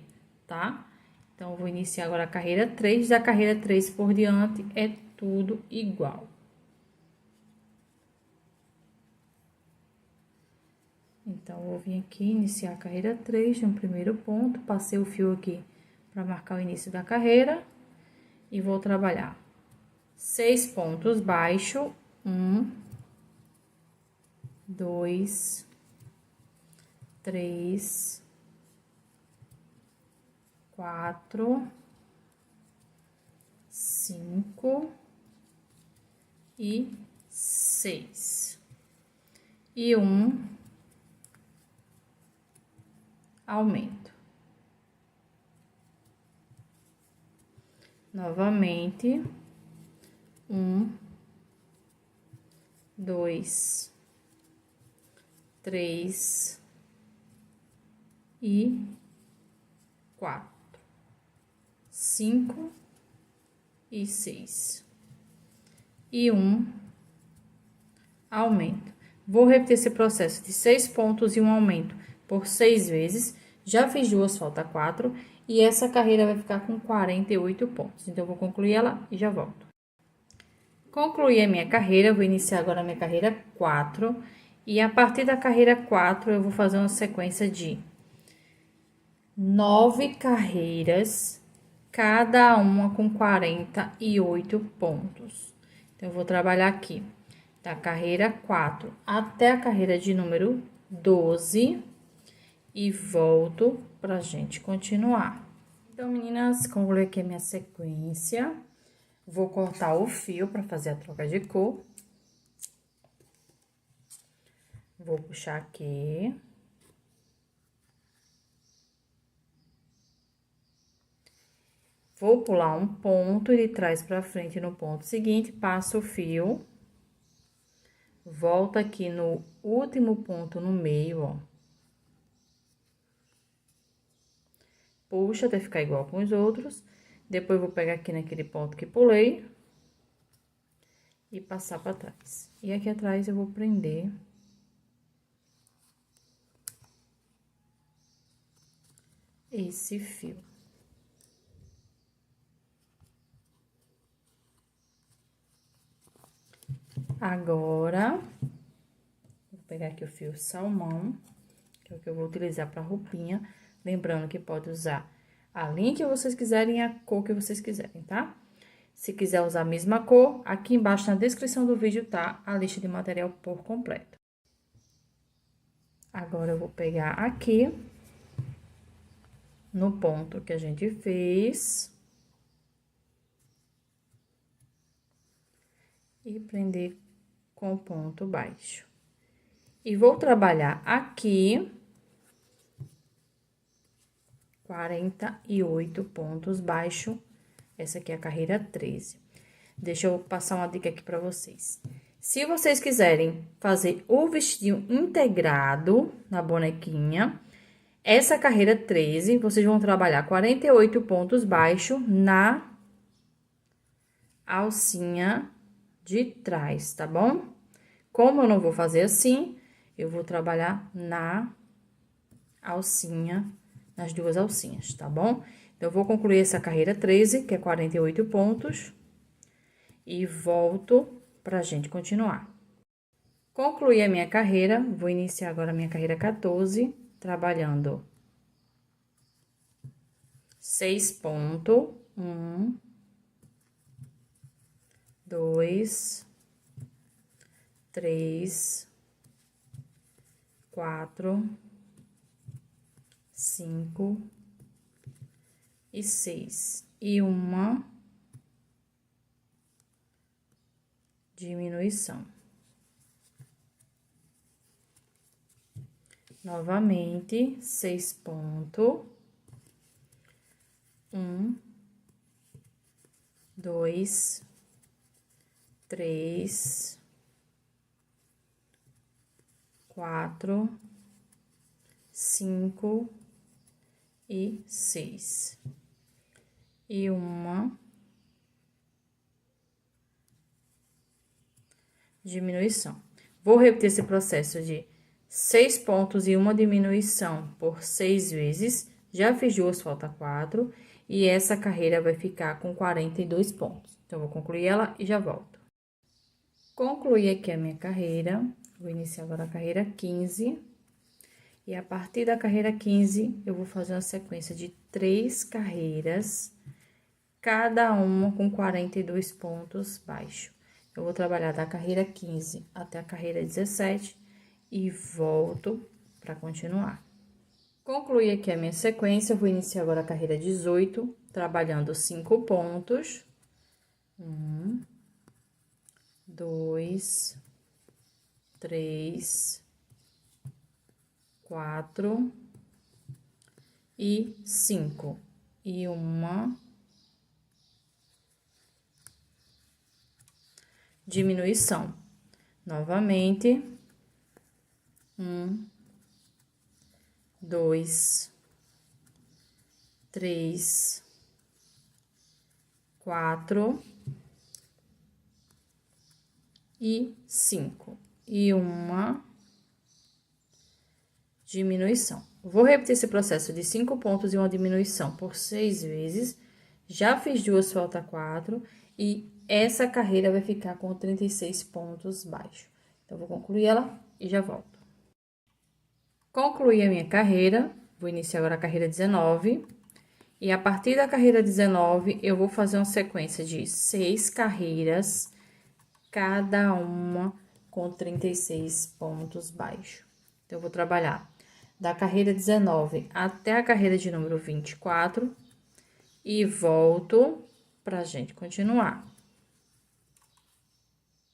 tá? Então, vou iniciar agora a carreira 3, da carreira 3 por diante, é tudo igual. Então, vou vir aqui, iniciar a carreira 3 no primeiro ponto, passei o fio aqui para marcar o início da carreira, e vou trabalhar 6 pontos baixos, 1, 2, 3, 4, 5 e 6. E 1 aumento. Novamente, 1, 2, 3 e 4, 5 e 6. E 1 aumento. Vou repetir esse processo de 6 pontos e um aumento por 6 vezes. Já fiz 2, falta 4. E essa carreira vai ficar com 48 pontos. Então, eu vou concluir ela e já volto. Concluí a minha carreira, vou iniciar agora a minha carreira 4. E a partir da carreira 4, eu vou fazer uma sequência de 9 carreiras, cada uma com 48 pontos. Então, eu vou trabalhar aqui da carreira 4 até a carreira de número 12 e volto pra gente continuar. Então, meninas, concluí aqui a minha sequência. Vou cortar o fio para fazer a troca de cor. Vou puxar aqui. Vou pular um ponto e de trás para frente no ponto seguinte, passo o fio. Volto aqui no último ponto no meio, ó. Puxa até ficar igual com os outros. Depois, vou pegar aqui naquele ponto que pulei. E passar para trás. E aqui atrás, eu vou prender. Esse fio. Agora, vou pegar aqui o fio salmão, que é o que eu vou utilizar para roupinha. Lembrando que pode usar a linha que vocês quiserem e a cor que vocês quiserem, tá? Se quiser usar a mesma cor, aqui embaixo na descrição do vídeo tá a lista de material por completo. Agora, eu vou pegar aqui, no ponto que a gente fez. E prender com o ponto baixo. E vou trabalhar aqui 48 pontos baixos. Essa aqui é a carreira 13. Deixa eu passar uma dica aqui para vocês. Se vocês quiserem fazer o vestidinho integrado na bonequinha, essa carreira 13, vocês vão trabalhar 48 pontos baixos na alcinha de trás, tá bom? Como eu não vou fazer assim, eu vou trabalhar na alcinha, nas duas alcinhas, tá bom? Então, eu vou concluir essa carreira 13, que é 48 pontos, e volto pra gente continuar. Concluí a minha carreira, vou iniciar agora a minha carreira 14, trabalhando 6 pontos, 1, 2, 3, 4, 5 e 6. E uma diminuição. Novamente, 6 pontos. 1, 2, 3, 4, 5 e 6. E uma diminuição. Vou repetir esse processo de 6 pontos e uma diminuição por 6 vezes. Já fiz duas, falta 4. E essa carreira vai ficar com 42 pontos. Então, vou concluir ela e já volto. Concluí aqui a minha carreira. Vou iniciar agora a carreira 15. E a partir da carreira 15, eu vou fazer uma sequência de 3 carreiras, cada uma com 42 pontos baixos. Eu vou trabalhar da carreira 15 até a carreira 17 e volto para continuar. Concluí aqui a minha sequência, eu vou iniciar agora a carreira 18, trabalhando 5 pontos. 1, 2, 3, 4 e 5. E uma diminuição. Novamente, 1, 2, 3, 4 e 5. E uma diminuição. Vou repetir esse processo de 5 pontos e uma diminuição por 6 vezes. Já fiz duas, falta 4. E essa carreira vai ficar com 36 pontos baixos. Então, vou concluir ela e já volto. Concluí a minha carreira, vou iniciar agora a carreira 19. E a partir da carreira 19, eu vou fazer uma sequência de 6 carreiras, cada uma com 36 pontos baixos. Então, eu vou trabalhar da carreira 19 até a carreira de número 24 e volto pra gente continuar.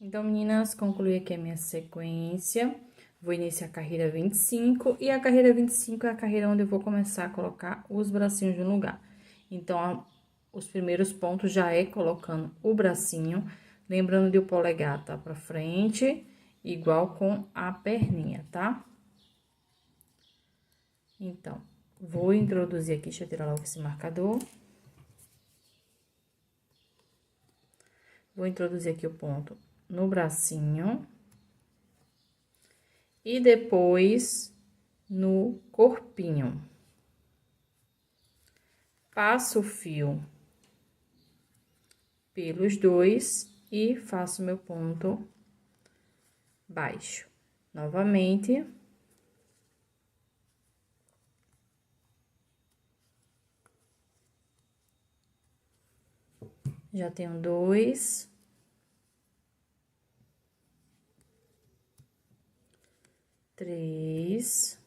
Então, meninas, concluí aqui a minha sequência. Vou iniciar a carreira 25 e a carreira 25 é a carreira onde eu vou começar a colocar os bracinhos no lugar. Então, os primeiros pontos já é colocando o bracinho, lembrando de o polegar tá pra frente, igual com a perninha, tá? Então, vou introduzir aqui, deixa eu tirar logo esse marcador. Vou introduzir aqui o ponto no bracinho. E depois no corpinho. Passo o fio pelos dois e faço meu ponto baixo. Novamente. Já tenho 2. 3.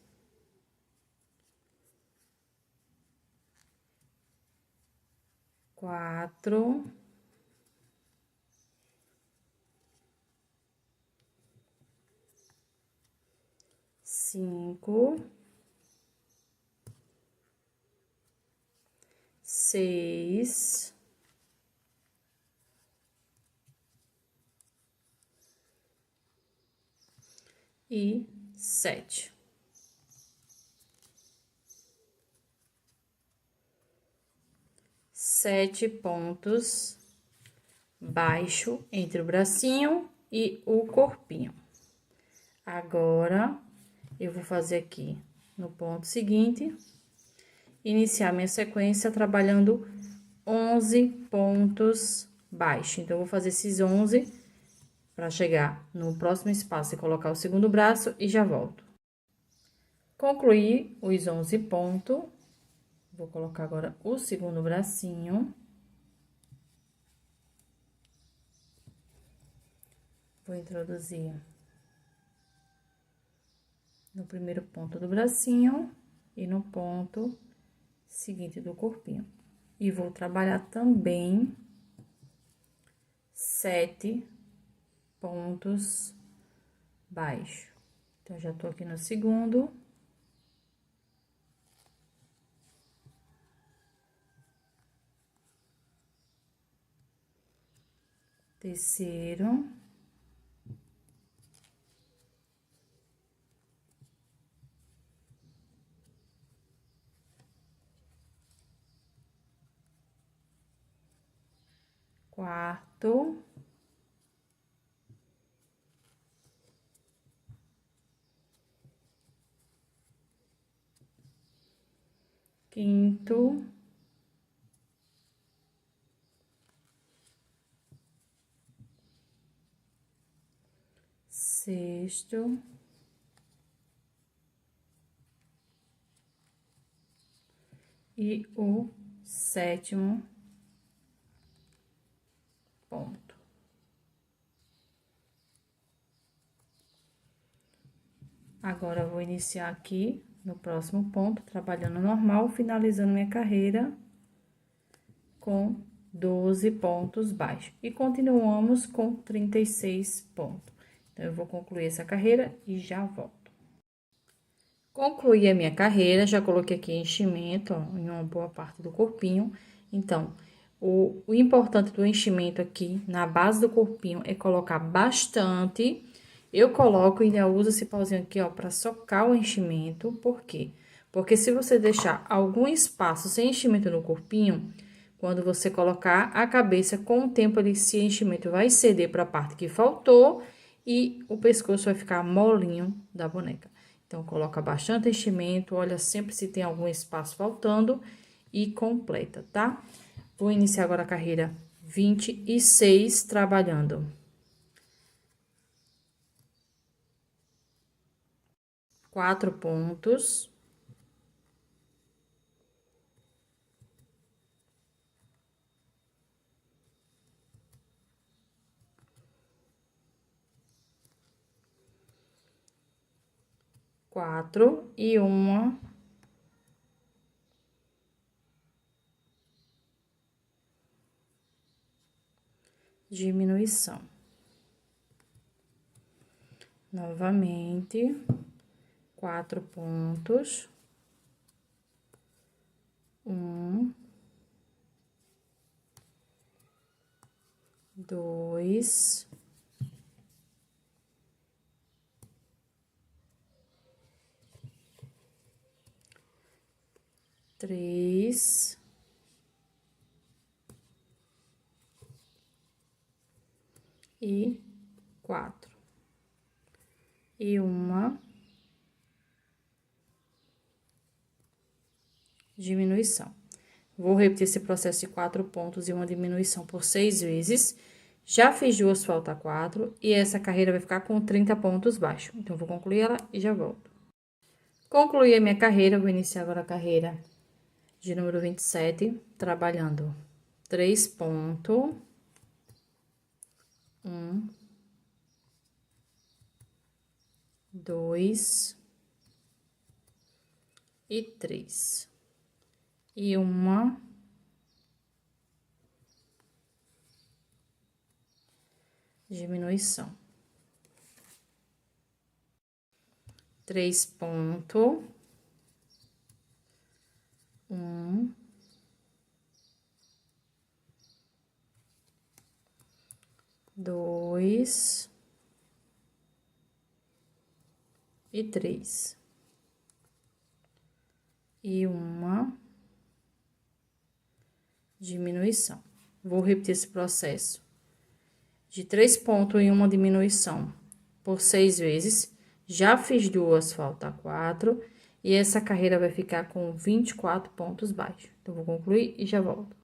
4. 5. 6. e 7. Sete pontos baixo entre o bracinho e o corpinho. Agora, eu vou fazer aqui no ponto seguinte, iniciar minha sequência trabalhando 11 pontos baixos. Então, eu vou fazer esses 11 para chegar no próximo espaço e colocar o segundo braço e já volto. Concluí os 11 pontos, vou colocar agora o segundo bracinho. Vou introduzir no primeiro ponto do bracinho e no ponto seguinte do corpinho. E vou trabalhar também 7 pontos baixos. Então, já tô aqui no segundo. Terceiro. Quarto. Quinto. Sexto. E o sétimo ponto. Agora, eu vou iniciar aqui no próximo ponto, trabalhando normal, finalizando minha carreira com 12 pontos baixos. E continuamos com 36 pontos. Então, eu vou concluir essa carreira e já volto. Concluí a minha carreira, já coloquei aqui enchimento, ó, em uma boa parte do corpinho. Então, o importante do enchimento aqui, na base do corpinho, é colocar bastante. Eu coloco e ainda uso esse pauzinho aqui, ó, pra socar o enchimento. Por quê? Porque se você deixar algum espaço sem enchimento no corpinho, quando você colocar a cabeça, com o tempo, esse enchimento vai ceder para a parte que faltou e o pescoço vai ficar molinho da boneca. Então, coloca bastante enchimento, olha sempre se tem algum espaço faltando e completa, tá? Vou iniciar agora a carreira 26, trabalhando 4 pontos. Quatro e uma diminuição. Novamente, 4 pontos. Um, dois, três, e 4. E uma diminuição. Vou repetir esse processo de 4 pontos e uma diminuição por 6 vezes. Já fiz duas, falta 4, e essa carreira vai ficar com 30 pontos baixos. Então, vou concluir ela e já volto. Concluí a minha carreira, vou iniciar agora a carreira de número 27, trabalhando 3 pontos. 1, 2 e 3. E uma diminuição. 3 pontos. 1, 2 e 3. E uma diminuição. Vou repetir esse processo de 3 pontos e uma diminuição por 6 vezes. Já fiz duas, falta 4. E essa carreira vai ficar com 24 pontos baixos. Então, vou concluir e já volto.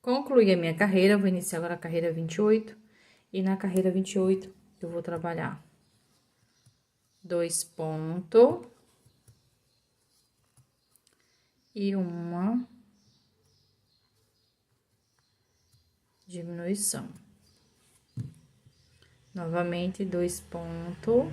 Concluí a minha carreira, vou iniciar agora a carreira 28. E na carreira 28, eu vou trabalhar 2 pontos e uma diminuição. Novamente, 2 pontos.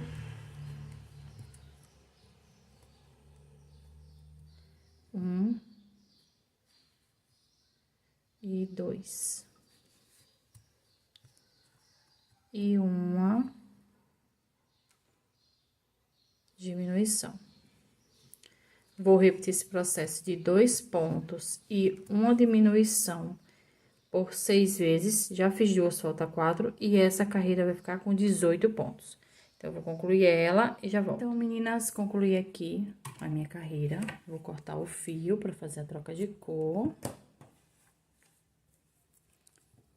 E 2. E uma diminuição. Vou repetir esse processo de 2 pontos e uma diminuição por 6 vezes. Já fiz duas, falta 4. E essa carreira vai ficar com 18 pontos. Então, eu vou concluir ela e já volto. Então, meninas, concluí aqui a minha carreira. Vou cortar o fio para fazer a troca de cor.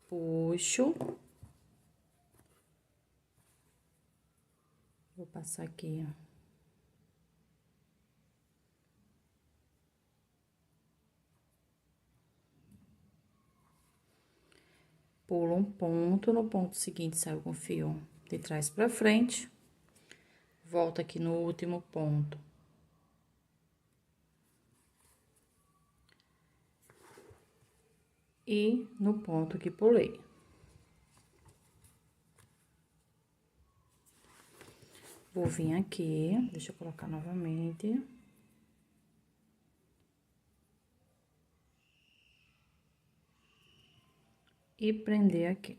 Puxo. Vou passar aqui, ó. Pulo um ponto, no ponto seguinte saio com o fio de trás pra frente. Volto aqui no último ponto. E no ponto que pulei. Vou vir aqui, deixa eu colocar novamente. E prender aqui.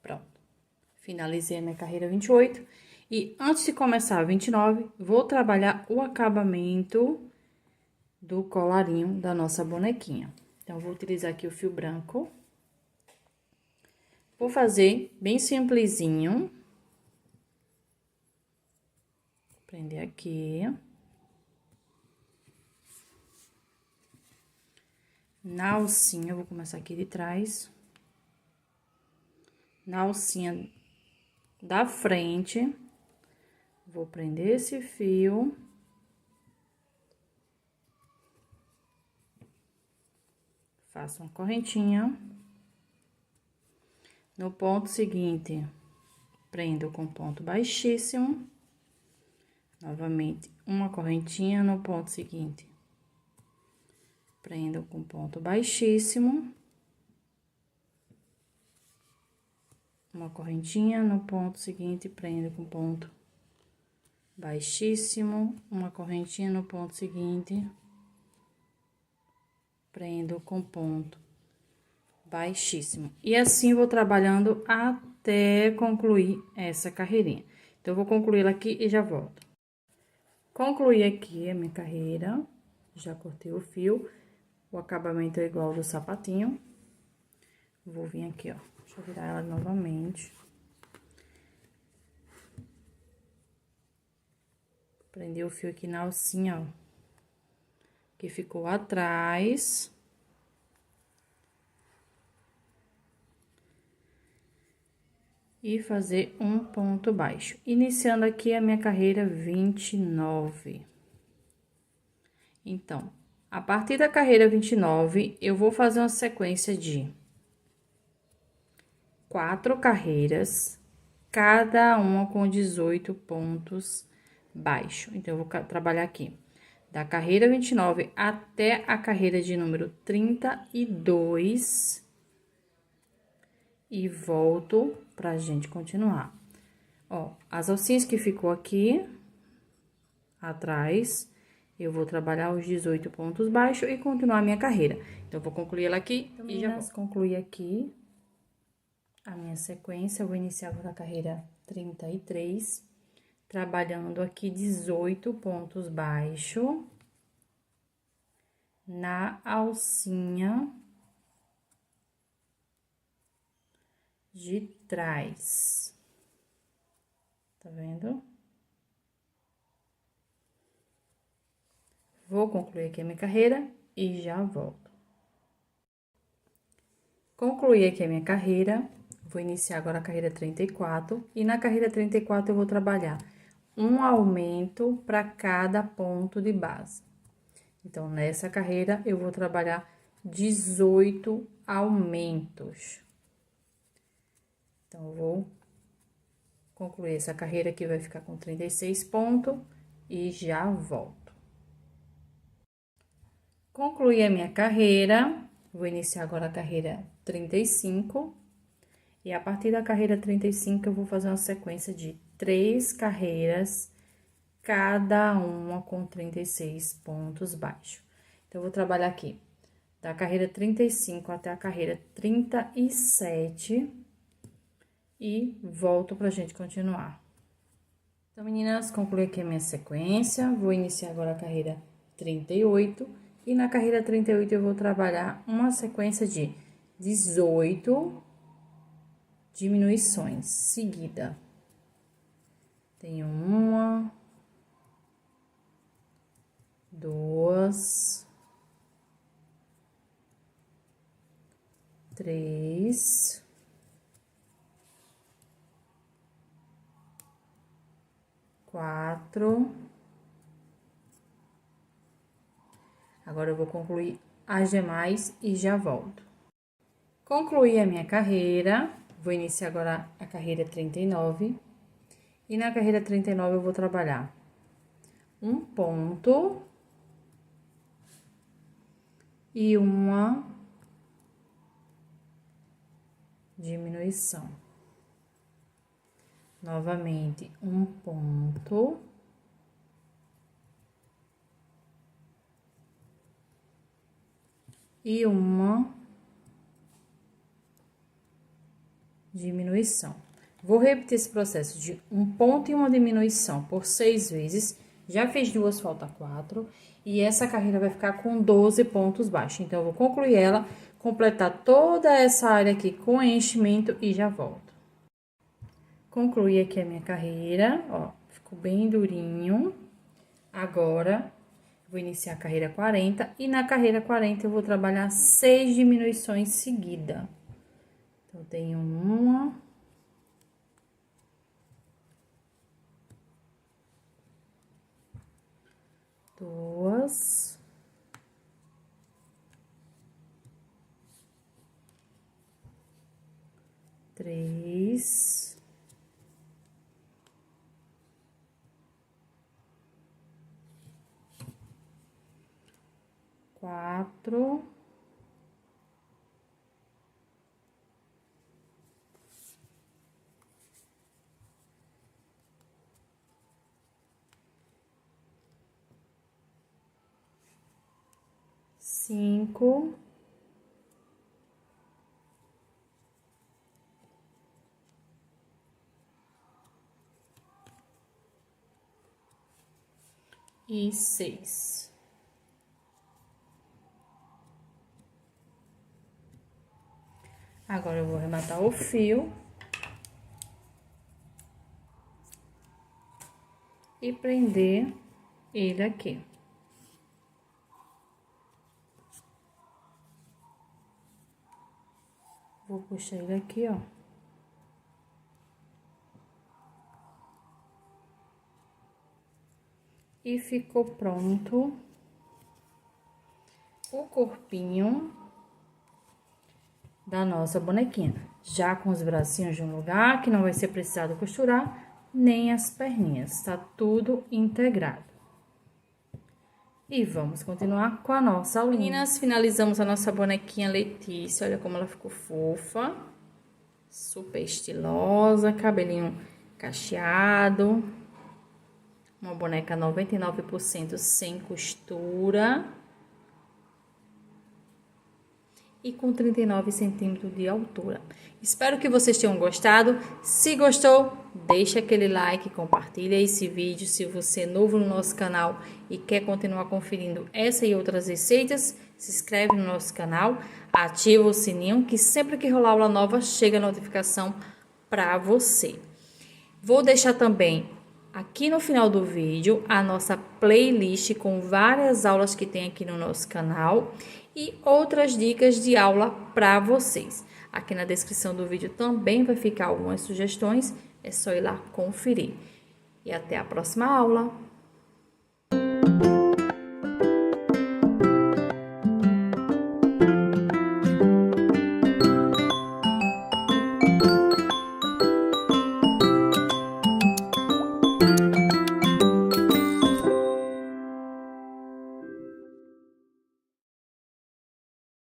Pronto. Finalizei a minha carreira 28. E antes de começar a 29, vou trabalhar o acabamento do colarinho da nossa bonequinha. Então, vou utilizar aqui o fio branco. Vou fazer bem simplesinho. Prender aqui. Na alcinha, eu vou começar aqui de trás. Na alcinha da frente, vou prender esse fio. Faço uma correntinha. No ponto seguinte, prendo com ponto baixíssimo. Novamente, uma correntinha no ponto seguinte. Prendo com ponto baixíssimo. Uma correntinha no ponto seguinte, prendo com ponto baixíssimo. Uma correntinha no ponto seguinte. Prendo com ponto baixíssimo. E assim, vou trabalhando até concluir essa carreirinha. Então, eu vou concluir ela aqui e já volto. Concluí aqui a minha carreira, já cortei o fio, o acabamento é igual ao do sapatinho. Vou vir aqui, ó, deixa eu virar ela novamente. Prender o fio aqui na alcinha, ó, que ficou atrás. E fazer um ponto baixo. Iniciando aqui a minha carreira 29. Então, a partir da carreira 29, eu vou fazer uma sequência de 4 carreiras, cada uma com 18 pontos baixos. Então, eu vou trabalhar aqui da carreira 29 até a carreira de número 32. E volto pra gente continuar. Ó, as alcinhas que ficou aqui atrás, eu vou trabalhar os 18 pontos baixos e continuar a minha carreira. Então, vou concluir ela aqui então, e já vou concluir aqui a minha sequência. Eu vou iniciar agora a carreira 33, trabalhando aqui 18 pontos baixos. na alcinha de trás. Tá vendo? Vou concluir aqui a minha carreira e já volto. Concluí aqui a minha carreira, vou iniciar agora a carreira 34, e na carreira 34 eu vou trabalhar um aumento para cada ponto de base. Então, nessa carreira, eu vou trabalhar 18 aumentos. Então, eu vou concluir essa carreira aqui, vai ficar com 36 pontos e já volto. Concluí a minha carreira, vou iniciar agora a carreira 35. E a partir da carreira 35, eu vou fazer uma sequência de 3 carreiras, cada uma com 36 pontos baixos. Então, eu vou trabalhar aqui da carreira 35 até a carreira 37 e volto pra gente continuar. Então, meninas, concluí aqui a minha sequência, vou iniciar agora a carreira 38 e na carreira 38 eu vou trabalhar uma sequência de 18 diminuições seguida. Tenho 1, 2, 3, 4. Agora eu vou concluir as demais e já volto. Concluí a minha carreira, vou iniciar agora a carreira 39. E na carreira 39 eu vou trabalhar um ponto e uma diminuição. Novamente, um ponto e uma diminuição. Vou repetir esse processo de um ponto e uma diminuição por 6 vezes. Já fiz 2, falta 4. E essa carreira vai ficar com 12 pontos baixos. Então, eu vou concluir ela, completar toda essa área aqui com enchimento e já volto. Concluí aqui a minha carreira, ó, ficou bem durinho. Agora, vou iniciar a carreira 40 e na carreira 40 eu vou trabalhar 6 diminuições seguidas. Então, eu tenho 1, 2, 3, 4, 5 e 6. Agora, eu vou arrematar o fio e prender ele aqui. Vou puxar ele aqui, ó. E ficou pronto o corpinho da nossa bonequinha. Já com os bracinhos no lugar, que não vai ser precisado costurar, nem as perninhas, tá tudo integrado. E vamos continuar com a nossa aulinha. Meninas, finalizamos a nossa bonequinha Letícia, olha como ela ficou fofa, super estilosa, cabelinho cacheado, uma boneca 99% sem costura e com 39 centímetros de altura. Espero que vocês tenham gostado. Se gostou, deixa aquele like, compartilha esse vídeo. Se você é novo no nosso canal e quer continuar conferindo essa e outras receitas, se inscreve no nosso canal, ativa o sininho que sempre que rolar aula nova chega a notificação para você. Vou deixar também aqui no final do vídeo a nossa playlist com várias aulas que tem aqui no nosso canal e outras dicas de aula para vocês. Aqui na descrição do vídeo também vai ficar algumas sugestões, é só ir lá conferir. E até a próxima aula!